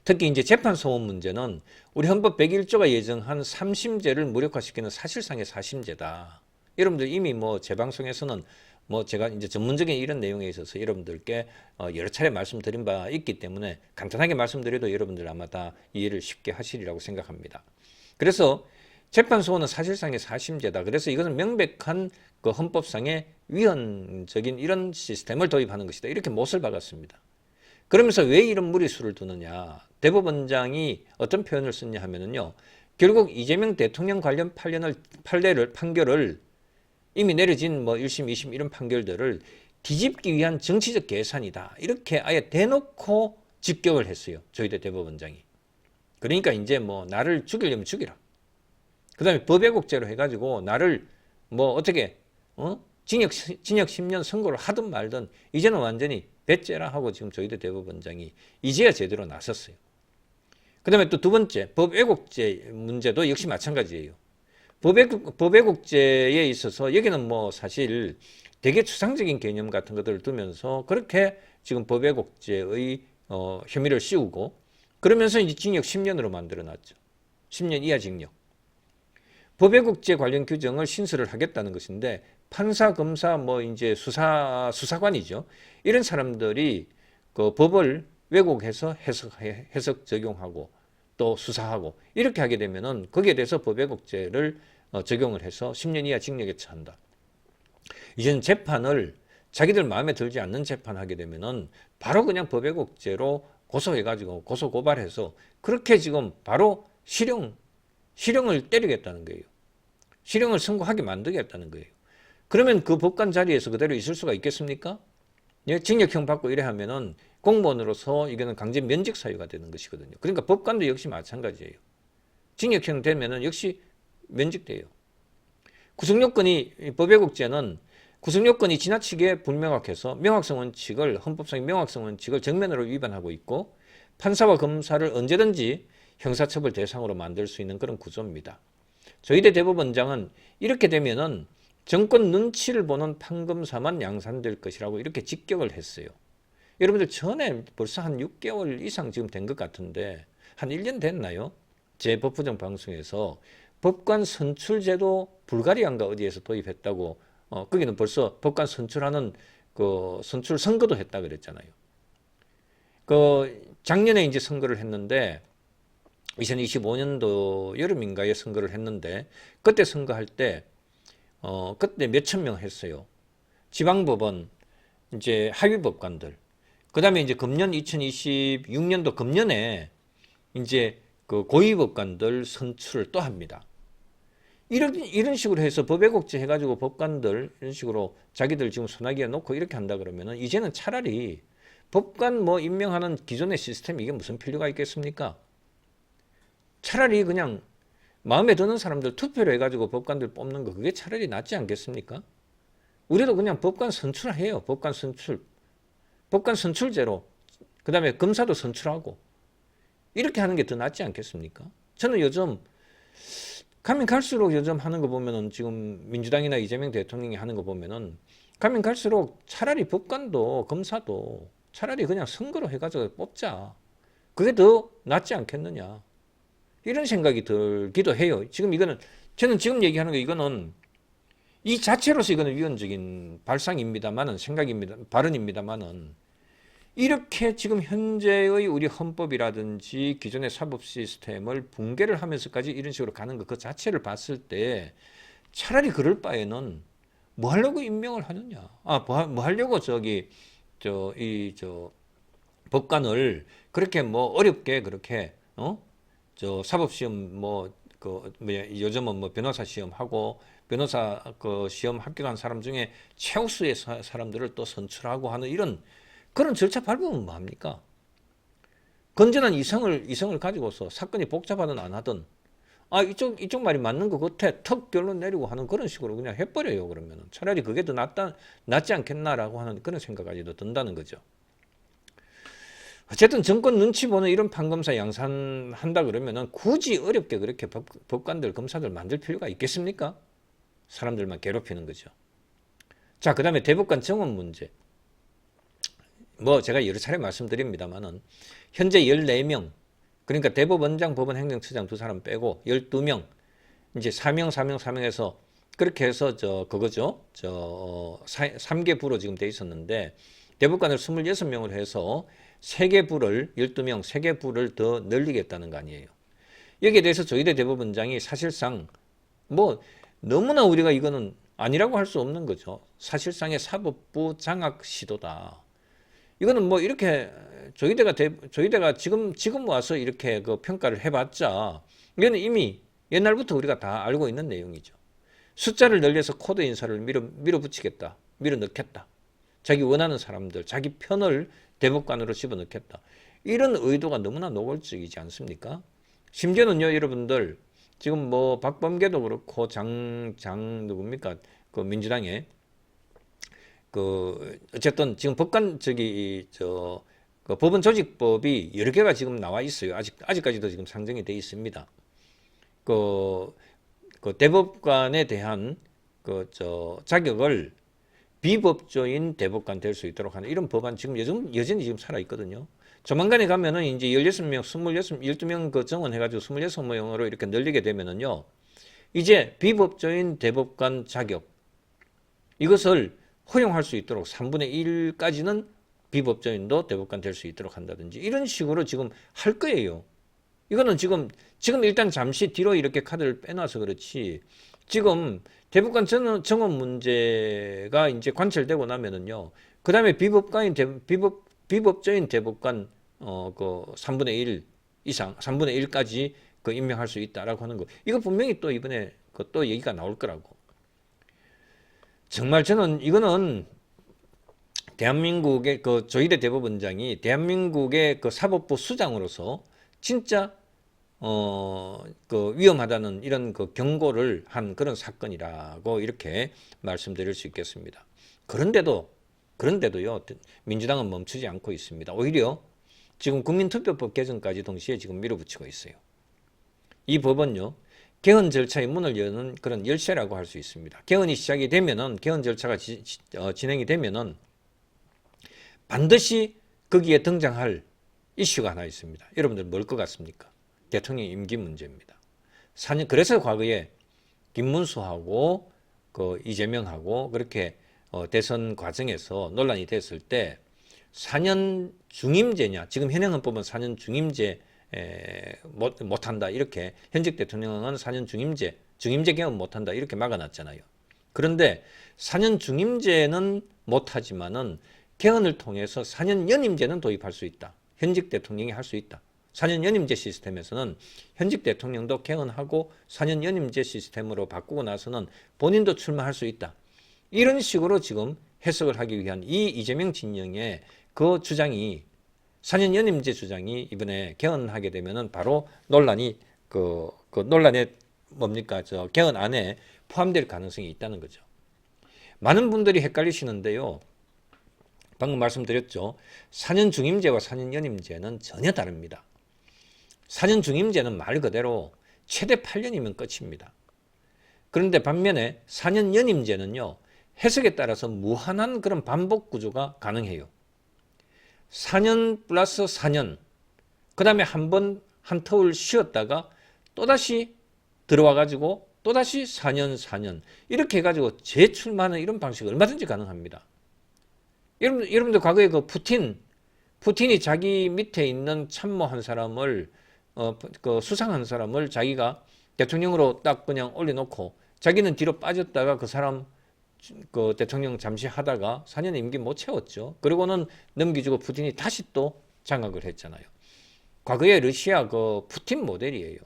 특히 이제 재판 소원 문제는 우리 헌법 101조가 예정한 3심제를 무력화시키는 사실상의 사심제다. 여러분들 이미 뭐 제 방송에서는 뭐 제가 이제 전문적인 이런 내용에 있어서 여러분들께 여러 차례 말씀드린 바 있기 때문에 간단하게 말씀드려도 여러분들 아마 다 이해를 쉽게 하시리라고 생각합니다. 그래서 재판소원은 사실상의 사심제다. 그래서 이것은 명백한 헌법상의 위헌적인 이런 시스템을 도입하는 것이다. 이렇게 못을 박았습니다. 그러면서 왜 이런 무리수를 두느냐. 대법원장이 어떤 표현을 썼냐 하면은요, 결국 이재명 대통령 관련 판결을 이미 내려진 뭐 1심, 2심 이런 판결들을 뒤집기 위한 정치적 계산이다. 이렇게 아예 대놓고 직격을 했어요. 조희대 대법원장이. 그러니까 이제 뭐 나를 죽이려면 죽이라. 그 다음에 법왜곡죄로 해가지고 나를 뭐 어떻게 징역 10년 선고를 하든 말든 이제는 완전히 배째라 하고 지금 저희들 대법원장이 이제야 제대로 나섰어요. 그 다음에 또 두 번째, 법 왜곡죄 문제도 역시 마찬가지예요. 법 왜곡죄에 있어서 여기는 뭐 사실 되게 추상적인 개념 같은 것들을 두면서 그렇게 지금 법 왜곡죄의 혐의를 씌우고 그러면서 이제 징역 10년으로 만들어놨죠. 10년 이하 징역. 법 왜곡죄 관련 규정을 신설을 하겠다는 것인데 판사, 검사, 뭐 이제 수사관이죠. 이런 사람들이 그 법을 왜곡해서 해석 적용하고 또 수사하고 이렇게 하게 되면은 거기에 대해서 법 왜곡죄를 적용을 해서 10년 이하 징역에 처한다. 이제는 재판을 자기들 마음에 들지 않는 재판하게 되면은 바로 그냥 법 왜곡죄로 고소해가지고 고소 고발해서 그렇게 지금 바로 실형을 때리겠다는 거예요. 실형을 선고하게 만들겠다는 거예요. 그러면 그 법관 자리에서 그대로 있을 수가 있겠습니까? 예, 징역형 받고 이래 하면은 공무원으로서 이거는 강제 면직 사유가 되는 것이거든요. 그러니까 법관도 역시 마찬가지예요. 징역형 되면은 역시 면직돼요. 구성요건이 법 왜곡죄는 구성요건이 지나치게 불명확해서 명확성 원칙을 헌법상의 명확성 원칙을 정면으로 위반하고 있고 판사와 검사를 언제든지 형사처벌 대상으로 만들 수 있는 그런 구조입니다. 저희 대 대법원장은 이렇게 되면은 정권 눈치를 보는 판검사만 양산될 것이라고 이렇게 직격을 했어요. 여러분들 전에 벌써 한 6개월 이상 지금 된 것 같은데 한 1년 됐나요? 제 법부정 방송에서 법관 선출제도 불가리아인가 어디에서 도입했다고 거기는 벌써 법관 선출하는 그 선출 선거도 했다 그랬잖아요. 그 작년에 이제 선거를 했는데 2025년도 여름인가에 선거를 했는데 그때 선거할 때 그때 몇천 명 했어요. 지방법원 이제 하위 법관들. 그다음에 이제 금년 2026년도 금년에 이제 그 고위 법관들 선출을 또 합니다. 이런 식으로 해서 법 왜곡죄 해가지고 법관들 이런 식으로 자기들 지금 소나기에 놓고 이렇게 한다 그러면은 이제는 차라리 법관 뭐 임명하는 기존의 시스템 이게 무슨 필요가 있겠습니까? 차라리 그냥 마음에 드는 사람들 투표를 해가지고 법관들 뽑는 거 그게 차라리 낫지 않겠습니까? 우리도 그냥 법관 선출해요. 법관 선출. 법관 선출제로. 그 다음에 검사도 선출하고. 이렇게 하는 게 더 낫지 않겠습니까? 저는 요즘 가면 갈수록 요즘 하는 거 보면은 지금 민주당이나 이재명 대통령이 하는 거 보면은 가면 갈수록 차라리 법관도 검사도 차라리 그냥 선거로 해가지고 뽑자. 그게 더 낫지 않겠느냐. 이런 생각이 들기도 해요. 지금 이거는 저는 지금 얘기하는 거 이거는 이 자체로서 이거는 위헌적인 발상입니다만은 생각입니다. 발언입니다만은 이렇게 지금 현재의 우리 헌법이라든지 기존의 사법 시스템을 붕괴를 하면서까지 이런 식으로 가는 것 그 자체를 봤을 때 차라리 그럴 바에는 뭐 하려고 임명을 하느냐. 뭐 하려고 법관을 그렇게 뭐 어렵게 그렇게 사법시험 요즘은 뭐 변호사 시험 하고 변호사 그 시험 합격한 사람 중에 최우수의 사람들을 또 선출하고 하는 이런 그런 절차 밟으면 뭐합니까? 건전한 이성을 가지고서 사건이 복잡하든 안 하든 이쪽 말이 맞는 것 같아 턱 결론 내리고 하는 그런 식으로 그냥 해버려요. 그러면은 차라리 그게 더 낫지 않겠나라고 하는 그런 생각까지도 든다는 거죠. 어쨌든 정권 눈치 보는 이런 판검사 양산한다 그러면은 굳이 어렵게 그렇게 법관들 검사들 만들 필요가 있겠습니까? 사람들만 괴롭히는 거죠. 자, 그 다음에 대법관 정원 문제. 뭐 제가 여러 차례 말씀드립니다만은 현재 14명 그러니까 대법원장 법원행정처장 두 사람 빼고 12명 이제 4명 그렇게 해서 3개 부로 지금 돼 있었는데 대법관을 26명으로 해서 3개 부를 12명 3개 부를 더 늘리겠다는 거 아니에요. 여기에 대해서 조희대 대법원장이 사실상 뭐 너무나 우리가 이거는 아니라고 할 수 없는 거죠. 사실상의 사법부 장악 시도다. 이거는 뭐 이렇게 조희대가 지금 와서 이렇게 그 평가를 해봤자 이거는 이미 옛날부터 우리가 다 알고 있는 내용이죠. 숫자를 늘려서 코드 인사를 밀어붙이겠다. 밀어넣겠다. 자기 원하는 사람들, 자기 편을 대법관으로 집어넣겠다. 이런 의도가 너무나 노골적이지 않습니까? 심지어는요, 여러분들 지금 뭐 박범계도 그렇고 누굽니까? 그 민주당에 어쨌든 지금 법관 그 법원 조직법이 여러 개가 지금 나와 있어요. 아직까지도 지금 상정이 돼 있습니다. 그 대법관에 대한 자격을 비법조인 대법관 될 수 있도록 하는 이런 법안 지금 여전히 지금 살아 있거든요. 조만간에 가면은 이제 16명, 12명 그 정원해가지고 26명으로 이렇게 늘리게 되면은요, 이제 비법조인 대법관 자격, 이것을 허용할 수 있도록 3분의 1까지는 비법조인도 대법관 될 수 있도록 한다든지 이런 식으로 지금 할 거예요. 이거는 지금 일단 잠시 뒤로 이렇게 카드를 빼놔서 그렇지, 지금 대법관 정원 문제가 이제 관철되고 나면은요, 그 다음에 비법조인 대법관 그 3분의 1 이상, 3분의 1까지 그 임명할 수 있다라고 하는 거, 이거 분명히 또 이번에 그 또 얘기가 나올 거라고. 정말 저는 이거는 대한민국의 그 조희대 대법원장이 대한민국의 그 사법부 수장으로서 진짜 그 위험하다는 이런 그 경고를 한 그런 사건이라고 이렇게 말씀드릴 수 있겠습니다. 그런데도요, 민주당은 멈추지 않고 있습니다. 오히려 지금 국민투표법 개정까지 동시에 지금 밀어붙이고 있어요. 이 법은요, 개헌 절차의 문을 여는 그런 열쇠라고 할 수 있습니다. 개헌이 시작이 되면은, 개헌 절차가 진행이 되면은 반드시 거기에 등장할 이슈가 하나 있습니다. 여러분들 뭘 것 같습니까? 대통령 임기 문제입니다. 그래서 과거에 김문수하고 그 이재명하고 그렇게 대선 과정에서 논란이 됐을 때 4년 중임제냐, 지금 현행 헌법은 4년 중임제 못한다, 이렇게 현직 대통령은 4년 중임제 개헌 못한다, 이렇게 막아놨잖아요. 그런데 4년 중임제는 못하지만은 개헌을 통해서 4년 연임제는 도입할 수 있다. 현직 대통령이 할 수 있다. 4년 연임제 시스템에서는 현직 대통령도 개헌하고 4년 연임제 시스템으로 바꾸고 나서는 본인도 출마할 수 있다. 이런 식으로 지금 해석을 하기 위한 이 이재명 진영의 그 주장이, 4년 연임제 주장이 이번에 개헌하게 되면은 바로 논란이 그 논란에 뭡니까, 개헌 안에 포함될 가능성이 있다는 거죠. 많은 분들이 헷갈리시는데요. 방금 말씀드렸죠. 4년 중임제와 4년 연임제는 전혀 다릅니다. 4년 중임제는 말 그대로 최대 8년이면 끝입니다. 그런데 반면에 4년 연임제는요, 해석에 따라서 무한한 그런 반복 구조가 가능해요. 4년 플러스 4년, 그 다음에 한 터울 쉬었다가 또다시 들어와가지고 또다시 4년, 이렇게 해가지고 재출마하는 이런 방식이 얼마든지 가능합니다. 여러분들 과거에 그 푸틴이 자기 밑에 있는 참모 한 사람을, 그 수상한 사람을 자기가 대통령으로 딱 그냥 올려놓고 자기는 뒤로 빠졌다가 그 사람 그 대통령 잠시 하다가 4년 임기 못 채웠죠. 그리고는 넘기주고 푸틴이 다시 또 장악을 했잖아요. 과거의 러시아 그 푸틴 모델이에요.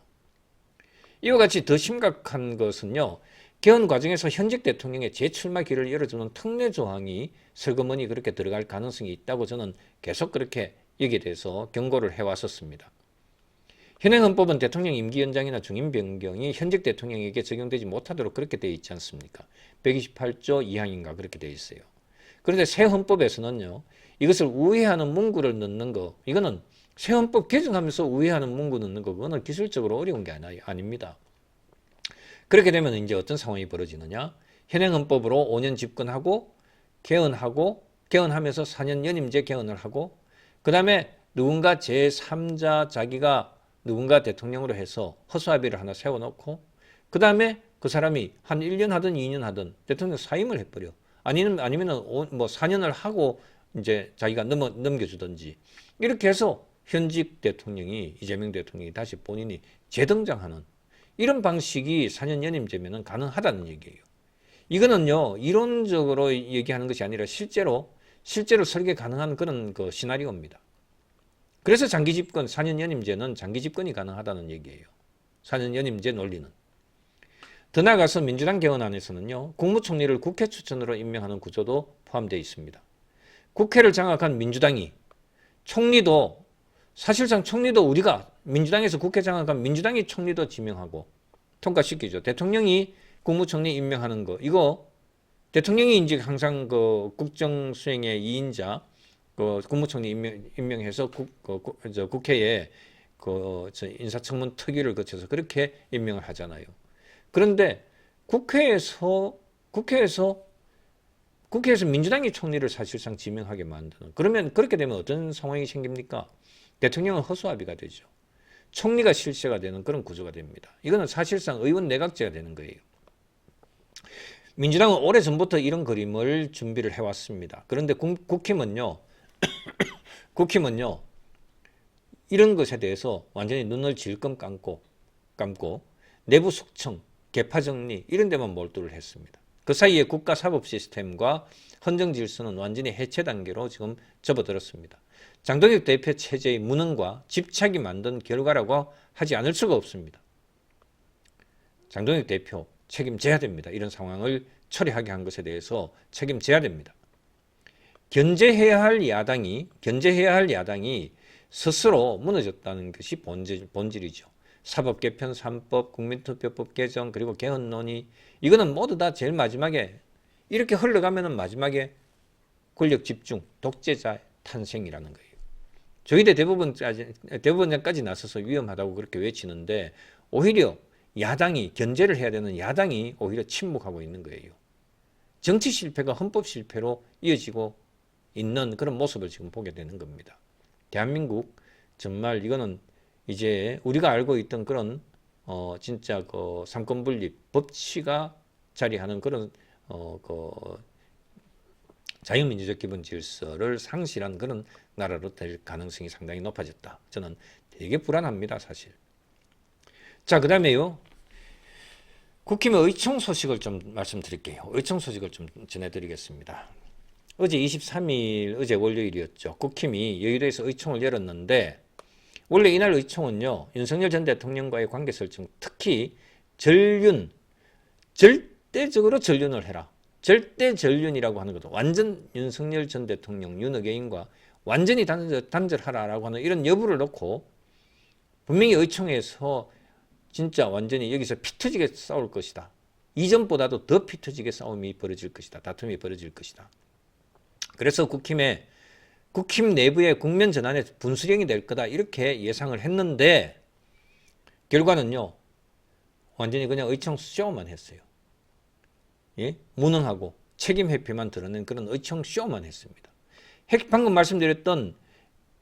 이와 같이 더 심각한 것은요, 개헌 과정에서 현직 대통령의 재출마 길을 열어주는 특례 조항이 슬그머니 그렇게 들어갈 가능성이 있다고 저는 계속 그렇게 여기에 대해서 경고를 해왔었습니다. 현행 헌법은 대통령 임기 연장이나 중임 변경이 현직 대통령에게 적용되지 못하도록 그렇게 되어 있지 않습니까? 128조 2항인가 그렇게 되어 있어요. 그런데 새 헌법에서는요, 이것을 우회하는 문구를 넣는 거, 이거는 새 헌법 개정하면서 우회하는 문구 넣는 거, 그거는 기술적으로 어려운 게 아닙니다. 그렇게 되면 이제 어떤 상황이 벌어지느냐? 현행 헌법으로 5년 집권하고 개헌하면서 4년 연임제 개헌을 하고, 그 다음에 누군가 제3자 자기가 누군가 대통령으로 해서 허수아비를 하나 세워놓고, 그 다음에 그 사람이 한 1년 하든 2년 하든 대통령 사임을 해버려. 아니면은 뭐 4년을 하고 이제 자기가 넘겨주든지, 이렇게 해서 현직 대통령이, 이재명 대통령이 다시 본인이 재등장하는 이런 방식이 4년 연임제면은 가능하다는 얘기예요. 이거는요, 이론적으로 얘기하는 것이 아니라 실제로 설계 가능한 그런 그 시나리오입니다. 그래서 장기 집권, 4년 연임제는 장기 집권이 가능하다는 얘기예요. 4년 연임제 논리는. 더 나아가서 민주당 개헌안에서는요, 국무총리를 국회 추천으로 임명하는 구조도 포함되어 있습니다. 국회를 장악한 민주당이 사실상 총리도 우리가 민주당에서 국회 장악한 민주당이 총리도 지명하고 통과시키죠. 대통령이 국무총리 임명하는 거, 이거 대통령이 이제 항상 그 국정 수행의 2인자 그 국무총리 임명해서 국회에 인사청문 특위를 거쳐서 그렇게 임명을 하잖아요. 그런데 국회에서 민주당이 총리를 사실상 지명하게 만드는, 그러면 그렇게 되면 어떤 상황이 생깁니까? 대통령은 허수아비가 되죠. 총리가 실세가 되는 그런 구조가 됩니다. 이거는 사실상 의원 내각제가 되는 거예요. 민주당은 오래전부터 이런 그림을 준비를 해왔습니다. 그런데 국힘은요, 이런 것에 대해서 완전히 눈을 질끔 감고 내부 숙청, 계파 정리 이런 데만 몰두를 했습니다. 그 사이에 국가 사법 시스템과 헌정 질서는 완전히 해체 단계로 지금 접어들었습니다. 장동혁 대표 체제의 무능과 집착이 만든 결과라고 하지 않을 수가 없습니다. 장동혁 대표 책임져야 됩니다. 이런 상황을 처리하게 한 것에 대해서 책임져야 됩니다. 견제해야 할 야당이 스스로 무너졌다는 것이 본질이죠. 사법 개편 3법, 국민투표법 개정, 그리고 개헌 논의, 이거는 모두 다 제일 마지막에 이렇게 흘러가면은 마지막에 권력 집중, 독재자 탄생이라는 거예요. 저희들 대법원장까지 나서서 위험하다고 그렇게 외치는데 오히려 야당이, 견제를 해야 되는 야당이 오히려 침묵하고 있는 거예요. 정치 실패가 헌법 실패로 이어지고 있는 그런 모습을 지금 보게 되는 겁니다. 대한민국 정말 이거는 이제 우리가 알고 있던 그런 진짜 그 삼권 분립 법치가 자리하는 그런 그 자유민주적 기본 질서를 상실한 그런 나라로 될 가능성이 상당히 높아졌다. 저는 되게 불안합니다, 사실. 자, 그 다음에요. 국힘의 의총 소식을 좀 말씀드릴게요. 의총 소식을 좀 전해드리겠습니다. 어제 23일, 어제 월요일이었죠. 국힘이 여의도에서 의총을 열었는데 원래 이날 의총은요, 윤석열 전 대통령과의 관계 설정, 특히 절대적으로 전륜을 해라. 절대 전륜이라고 하는 것도 완전 윤석열 전 대통령, 윤어게인과 완전히 단절하라라고 하는 이런 여부를 놓고 분명히 의총에서 진짜 완전히 여기서 피 터지게 싸울 것이다. 이전보다도 더 피 터지게 싸움이 벌어질 것이다. 다툼이 벌어질 것이다. 그래서 국힘 내부의 국면 전환의 분수령이 될 거다. 이렇게 예상을 했는데 결과는요. 완전히 그냥 의총 쇼만 했어요. 예? 무능하고 책임 회피만 드러낸 그런 의총 쇼만 했습니다. 방금 말씀드렸던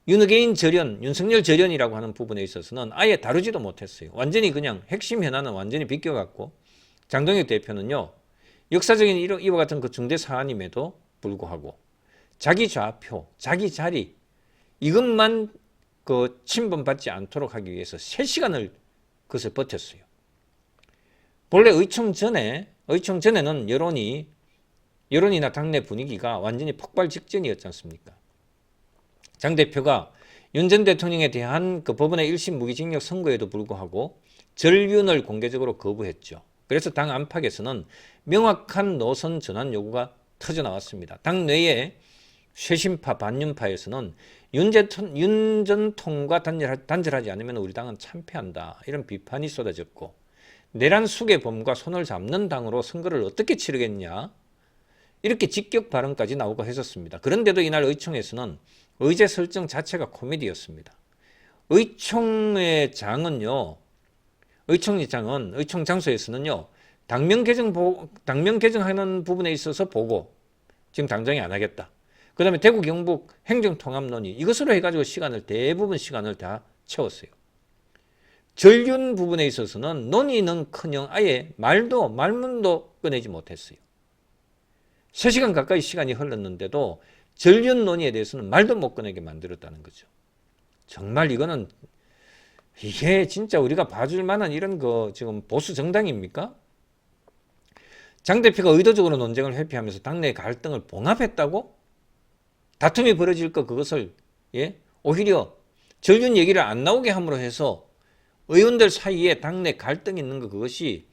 윤어게인 절연, 윤석열 절연이라고 하는 부분에 있어서는 아예 다루지도 못했어요. 완전히 그냥 핵심 현안은 완전히 비껴갖고 장동혁 대표는요. 역사적인 이와 같은 그 중대 사안임에도 불구하고 자기 좌표, 자기 자리 이것만 그 침범받지 않도록 하기 위해서 3시간을 그것을 버텼어요. 본래 의총 전에는 여론이나 당내 분위기가 완전히 폭발 직전이었지 않습니까? 장 대표가 윤 전 대통령에 대한 그 법원의 1심 무기징역 선고에도 불구하고 절윤을 공개적으로 거부했죠. 그래서 당 안팎에서는 명확한 노선 전환 요구가 터져나왔습니다. 당 내에 쇄신파, 반윤파에서는 윤 전 통과 단절하지 않으면 우리 당은 참패한다. 이런 비판이 쏟아졌고 내란 수괴범과 손을 잡는 당으로 선거를 어떻게 치르겠냐. 이렇게 직격 발언까지 나오고 했었습니다. 그런데도 이날 의총에서는 의제 설정 자체가 코미디였습니다. 의총 장소에서는요. 당명 개정하는 부분에 있어서 보고 지금 당장에 안 하겠다. 그 다음에 대구 경북 행정통합 논의 이것으로 해가지고 대부분 시간을 다 채웠어요. 전륜 부분에 있어서는 논의는커녕 아예 말문도 꺼내지 못했어요. 3시간 가까이 시간이 흘렀는데도 전륜 논의에 대해서는 말도 못 꺼내게 만들었다는 거죠. 정말 이게 진짜 우리가 봐줄 만한 이런 거 지금 보수 정당입니까? 장 대표가 의도적으로 논쟁을 회피하면서 당내 갈등을 봉합했다고? 다툼이 벌어질 그것을 오히려 전륜 얘기를 안 나오게 함으로 해서 의원들 사이에 당내 갈등이 있는 그것이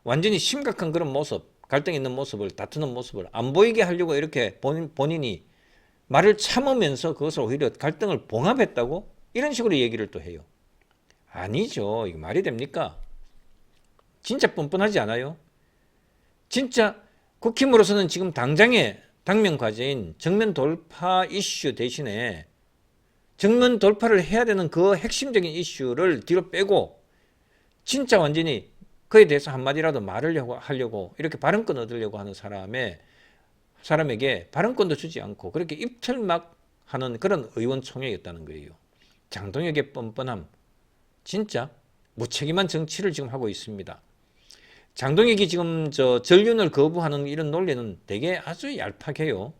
완전히 심각한 그런 모습, 갈등 있는 모습을, 다투는 모습을 안 보이게 하려고 이렇게 본인이 말을 참으면서 그것을 오히려 갈등을 봉합했다고? 이런 식으로 얘기를 또 해요. 아니죠. 이거 말이 됩니까? 진짜 뻔뻔하지 않아요? 진짜 국힘으로서는 지금 당장의 당면 과제인 정면 돌파 이슈 대신에 정면 돌파를 해야 되는 그 핵심적인 이슈를 뒤로 빼고 진짜 완전히 그에 대해서 한마디라도 말을 하려고 이렇게 발언권 얻으려고 하는 사람에게 발언권도 주지 않고 그렇게 입틀막 하는 그런 의원총회였다는 거예요. 장동혁의 뻔뻔함, 진짜 무책임한 정치를 지금 하고 있습니다. 장동혁이 지금 전륜을 거부하는 이런 논리는 되게 아주 얄팍해요.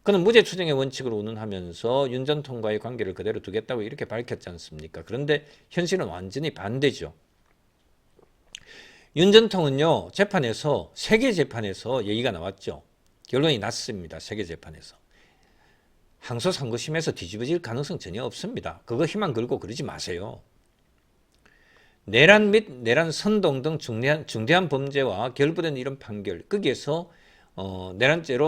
그는 무죄 추정의 원칙을 운운하면서 윤 전 통과의 관계를 그대로 두겠다고 이렇게 밝혔지 않습니까? 그런데 현실은 완전히 반대죠. 윤 전 통은요, 재판에서, 세계 재판에서 얘기가 나왔죠. 결론이 났습니다. 세계 재판에서. 항소 상고심에서 뒤집어질 가능성 전혀 없습니다. 그거 희망 걸고 그러지 마세요. 내란 및 내란 선동 등 중대한 범죄와 결부된 이런 판결, 거기에서 내란죄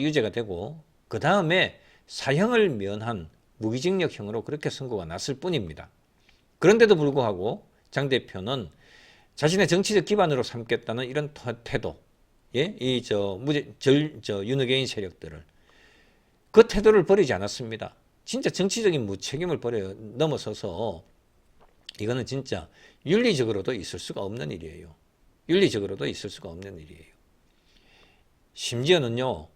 유죄가 되고 그 다음에 사형을 면한 무기징역형으로 그렇게 선고가 났을 뿐입니다. 그런데도 불구하고 장 대표는 자신의 정치적 기반으로 삼겠다는 이런 태도, 예, 윤핵인 세력들을 그 태도를 버리지 않았습니다. 진짜 정치적인 무책임을 넘어서서 이거는 진짜 윤리적으로도 있을 수가 없는 일이에요. 윤리적으로도 있을 수가 없는 일이에요. 심지어는요,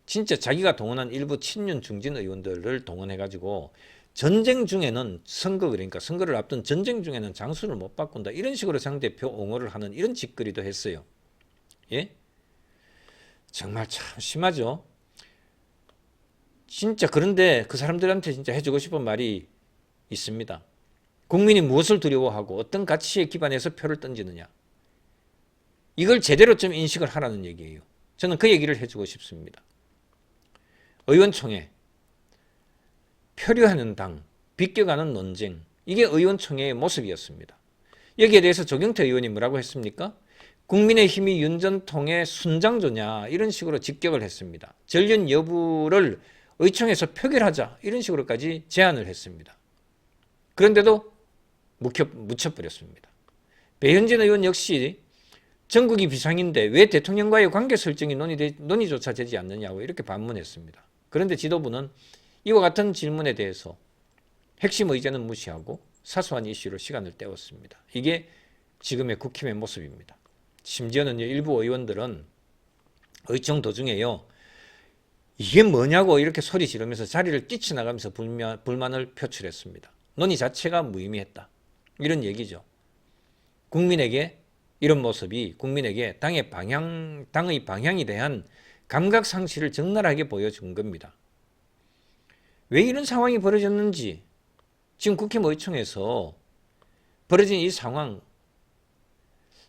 진짜 자기가 동원한 일부 친윤 중진 의원들을 동원해가지고 전쟁 중에는 그러니까 선거를 앞둔 전쟁 중에는 장수를 못 바꾼다. 이런 식으로 장 대표 옹호를 하는 이런 짓거리도 했어요. 예? 정말 참 심하죠. 진짜 그런데 그 사람들한테 진짜 해주고 싶은 말이 있습니다. 국민이 무엇을 두려워하고 어떤 가치에 기반해서 표를 던지느냐. 이걸 제대로 좀 인식을 하라는 얘기예요. 저는 그 얘기를 해주고 싶습니다. 의원총회, 표류하는 당, 비껴가는 논쟁, 이게 의원총회의 모습이었습니다. 여기에 대해서 조경태 의원이 뭐라고 했습니까? 국민의힘이 윤 전 통의 순장조냐 이런 식으로 직격을 했습니다. 전륜 여부를 의총에서 표결하자 이런 식으로까지 제안을 했습니다. 그런데도 묻혀버렸습니다. 배현진 의원 역시 전국이 비상인데 왜 대통령과의 관계 설정이 논의조차 되지 않느냐고 이렇게 반문했습니다. 그런데 지도부는 이와 같은 질문에 대해서 핵심 의제는 무시하고 사소한 이슈로 시간을 때웠습니다. 이게 지금의 국힘의 모습입니다. 심지어는 일부 의원들은 의총 도중에요, 이게 뭐냐고 이렇게 소리 지르면서 자리를 뛰쳐나가면서 불만을 표출했습니다. 논의 자체가 무의미했다. 이런 얘기죠. 국민에게 이런 모습이 국민에게 당의 방향에 대한 감각 상실을 적나라하게 보여준 겁니다. 왜 이런 상황이 벌어졌는지 지금 국힘 의총에서 벌어진 이 상황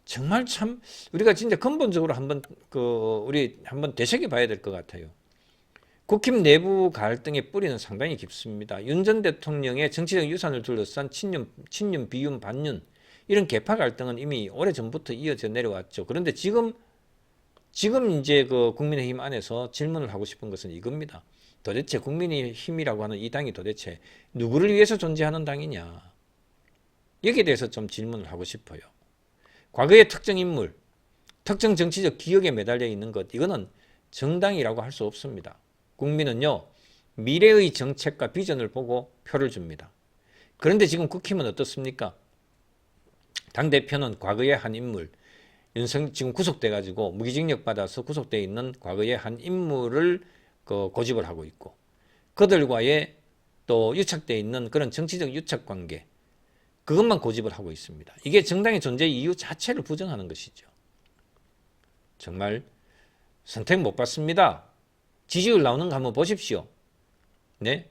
정말 참 우리가 진짜 근본적으로 우리 한번 되새겨 봐야 될 것 같아요. 국힘 내부 갈등의 뿌리는 상당히 깊습니다. 윤 전 대통령의 정치적 유산을 둘러싼 친윤, 비윤, 반윤 이런 계파 갈등은 이미 오래전부터 이어져 내려왔죠. 그런데 지금 이제 국민의힘 안에서 질문을 하고 싶은 것은 이겁니다. 도대체 국민의힘이라고 하는 이 당이 도대체 누구를 위해서 존재하는 당이냐. 여기에 대해서 좀 질문을 하고 싶어요. 과거의 특정 인물, 특정 정치적 기억에 매달려 있는 것, 이거는 정당이라고 할 수 없습니다. 국민은요, 미래의 정책과 비전을 보고 표를 줍니다. 그런데 지금 국힘은 어떻습니까? 당대표는 과거의 한 인물, 지금 구속돼가지고 무기징역 받아서 구속돼 있는 과거의 한 인물을 고집을 하고 있고, 그들과의 또 유착돼 있는 그런 정치적 유착 관계, 그것만 고집을 하고 있습니다. 이게 정당의 존재 이유 자체를 부정하는 것이죠. 정말 선택 못 받습니다. 지지율 나오는 거 한번 보십시오. 네?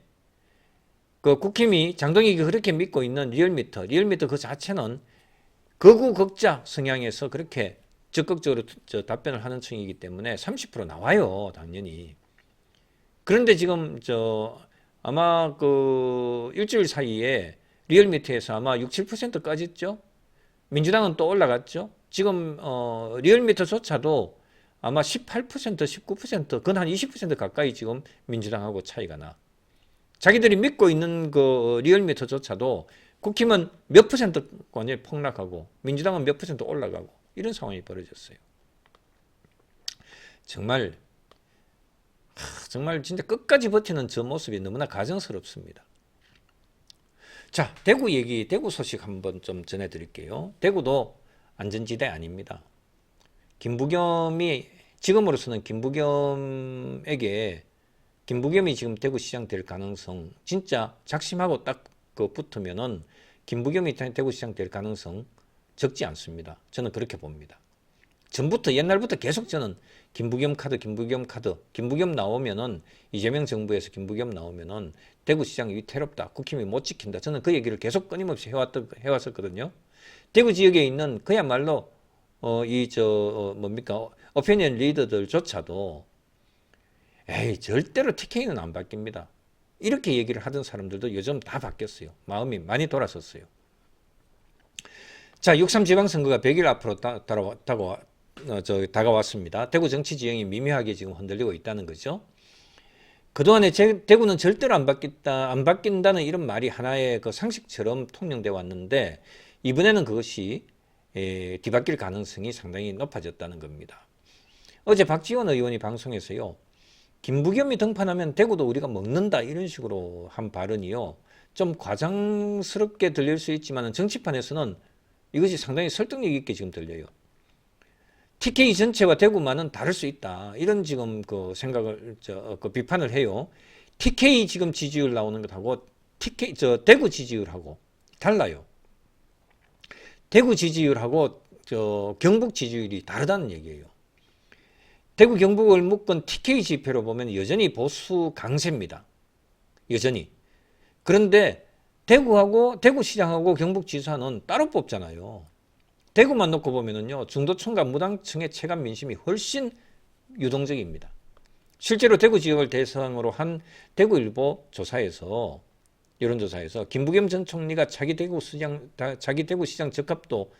국힘이 장동혁이 그렇게 믿고 있는 리얼미터 그 자체는 거구 극자 성향에서 그렇게 적극적으로 답변을 하는 층이기 때문에 30% 나와요, 당연히. 그런데 지금 아마 일주일 사이에 리얼미터에서 아마 6, 7% 까졌죠. 민주당은 또 올라갔죠. 지금 리얼미터조차도 아마 18%, 19%, 그건 한 20% 가까이 지금 민주당하고 차이가 나. 자기들이 믿고 있는 리얼미터조차도 국힘은 몇 %권이 폭락하고 민주당은 몇 % 올라가고 이런 상황이 벌어졌어요. 정말 정말 진짜 끝까지 버티는 저 모습이 너무나 가정스럽습니다. 자, 대구 얘기, 대구 소식 한번 좀 전해드릴게요. 대구도 안전지대 아닙니다. 김부겸이 지금으로서는 김부겸이 지금 대구시장 될 가능성 진짜 작심하고 딱 그 붙으면은 김부겸이 대구시장 될 가능성 적지 않습니다. 저는 그렇게 봅니다. 전부터 옛날부터 계속 저는 김부겸 나오면은 이재명 정부에서 김부겸 나오면은 대구시장이 위태롭다, 국힘이 못 지킨다. 저는 그 얘기를 계속 끊임없이 해왔었거든요. 대구 지역에 있는 그야말로 오피니언 리더들조차도 에이 절대로 TK는 안 바뀝니다. 이렇게 얘기를 하던 사람들도 요즘 다 바뀌었어요. 마음이 많이 돌아섰어요. 자, 6.3 지방선거가 100일 앞으로 다가왔습니다. 대구 정치 지형이 미묘하게 지금 흔들리고 있다는 거죠. 그동안에 대구는 절대로 안 바뀐다는 이런 말이 하나의 그 상식처럼 통용돼 왔는데 이번에는 그것이 뒤바뀔 가능성이 상당히 높아졌다는 겁니다. 어제 박지원 의원이 방송에서요. 김부겸이 등판하면 대구도 우리가 먹는다 이런 식으로 한 발언이요. 좀 과장스럽게 들릴 수 있지만 정치판에서는 이것이 상당히 설득력 있게 지금 들려요. TK 전체와 대구만은 다를 수 있다. 이런 지금 그 생각을 그 비판을 해요. TK 지금 지지율 나오는 것하고 대구 지지율하고 달라요. 대구 지지율하고 경북 지지율이 다르다는 얘기예요. 대구 경북을 묶은 TK 지표로 보면 여전히 보수 강세입니다. 여전히. 그런데 대구시장하고 경북지사는 따로 뽑잖아요. 대구만 놓고 보면은요, 중도층과 무당층의 체감 민심이 훨씬 유동적입니다. 실제로 대구 지역을 대상으로 한 대구일보 조사에서, 여론조사에서 김부겸 전 총리가 자기 대구시장 적합도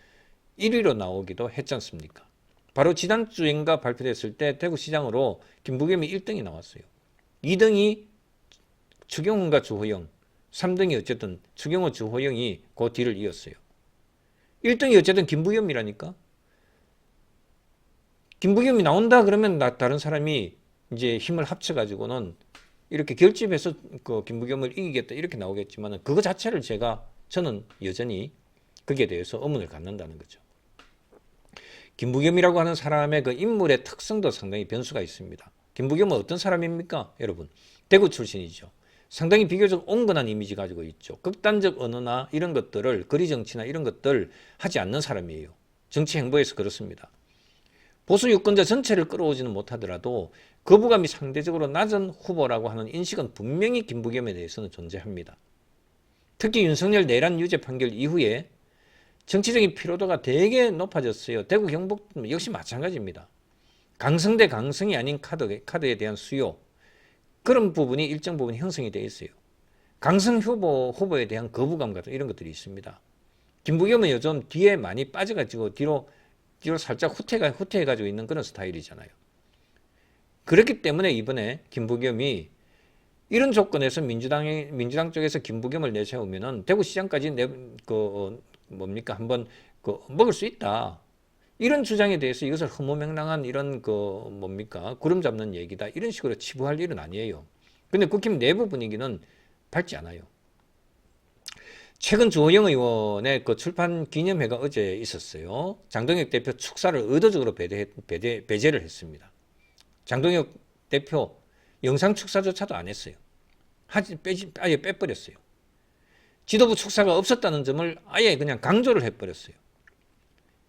1위로 나오기도 했지 않습니까? 바로 지난주인가 발표됐을 때 대구시장으로 김부겸이 1등이 나왔어요. 2등이 추경호인가 주호영, 3등이 어쨌든 추경호 주호영이 그 뒤를 이었어요. 1등이 어쨌든 김부겸이라니까. 김부겸이 나온다 그러면 다른 사람이 이제 힘을 합쳐가지고는 이렇게 결집해서 그 김부겸을 이기겠다 이렇게 나오겠지만 그거 자체를 저는 여전히 거기에 대해서 의문을 갖는다는 거죠. 김부겸이라고 하는 사람의 그 인물의 특성도 상당히 변수가 있습니다. 김부겸은 어떤 사람입니까? 여러분, 대구 출신이죠. 상당히 비교적 온건한 이미지 가지고 있죠. 극단적 언어나 이런 것들을, 거리 정치나 이런 것들 하지 않는 사람이에요. 정치 행보에서 그렇습니다. 보수 유권자 전체를 끌어오지는 못하더라도 거부감이 상대적으로 낮은 후보라고 하는 인식은 분명히 김부겸에 대해서는 존재합니다. 특히 윤석열 내란 유죄 판결 이후에 정치적인 피로도가 되게 높아졌어요. 대구 경북 역시 마찬가지입니다. 강성 대 강성이 아닌 카드에 대한 수요, 그런 부분이 일정 부분 형성이 되어 있어요. 강성 후보에 대한 거부감 같은 이런 것들이 있습니다. 김부겸은 요즘 뒤에 많이 빠져가지고 뒤로 살짝 후퇴해가지고 있는 그런 스타일이잖아요. 그렇기 때문에 이번에 김부겸이 이런 조건에서 민주당 쪽에서 김부겸을 내세우면은 대구시장까지 한번 먹을 수 있다. 이런 주장에 대해서 이것을 허무맹랑한 이런 구름 잡는 얘기다. 이런 식으로 치부할 일은 아니에요. 근데 국힘 내부 분위기는 밝지 않아요. 최근 주호영 의원의 그 출판 기념회가 어제 있었어요. 장동혁 대표 축사를 의도적으로 배제를 했습니다. 장동혁 대표 영상 축사조차도 안 했어요. 아예 빼버렸어요. 지도부 축사가 없었다는 점을 아예 그냥 강조를 해버렸어요.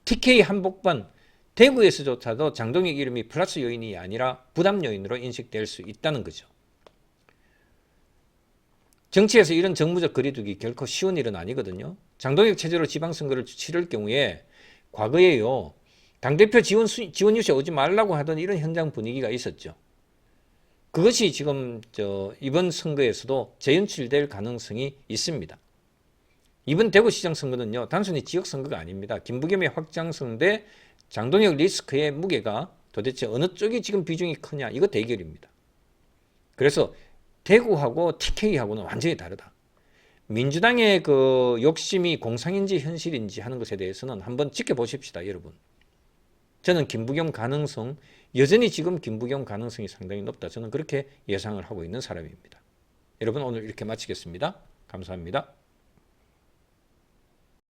TK 한복판 대구에서조차도 장동혁 이름이 플러스 요인이 아니라 부담 요인으로 인식될 수 있다는 거죠. 정치에서 이런 정무적 거리두기 결코 쉬운 일은 아니거든요. 장동혁 체제로 지방선거를 치를 경우에 과거에요. 당대표 지원 유세 오지 말라고 하던 이런 현장 분위기가 있었죠. 그것이 지금 이번 선거에서도 재연출될 가능성이 있습니다. 이번 대구시장 선거는요, 단순히 지역선거가 아닙니다. 김부겸의 확장성 대 장동혁 리스크의 무게가 도대체 어느 쪽이 지금 비중이 크냐, 이거 대결입니다. 그래서 대구하고 TK하고는 완전히 다르다. 민주당의 그 욕심이 공상인지 현실인지 하는 것에 대해서는 한번 지켜보십시다, 여러분. 저는 김부겸 가능성, 여전히 지금 김부겸 가능성이 상당히 높다. 저는 그렇게 예상을 하고 있는 사람입니다. 여러분 오늘 이렇게 마치겠습니다. 감사합니다.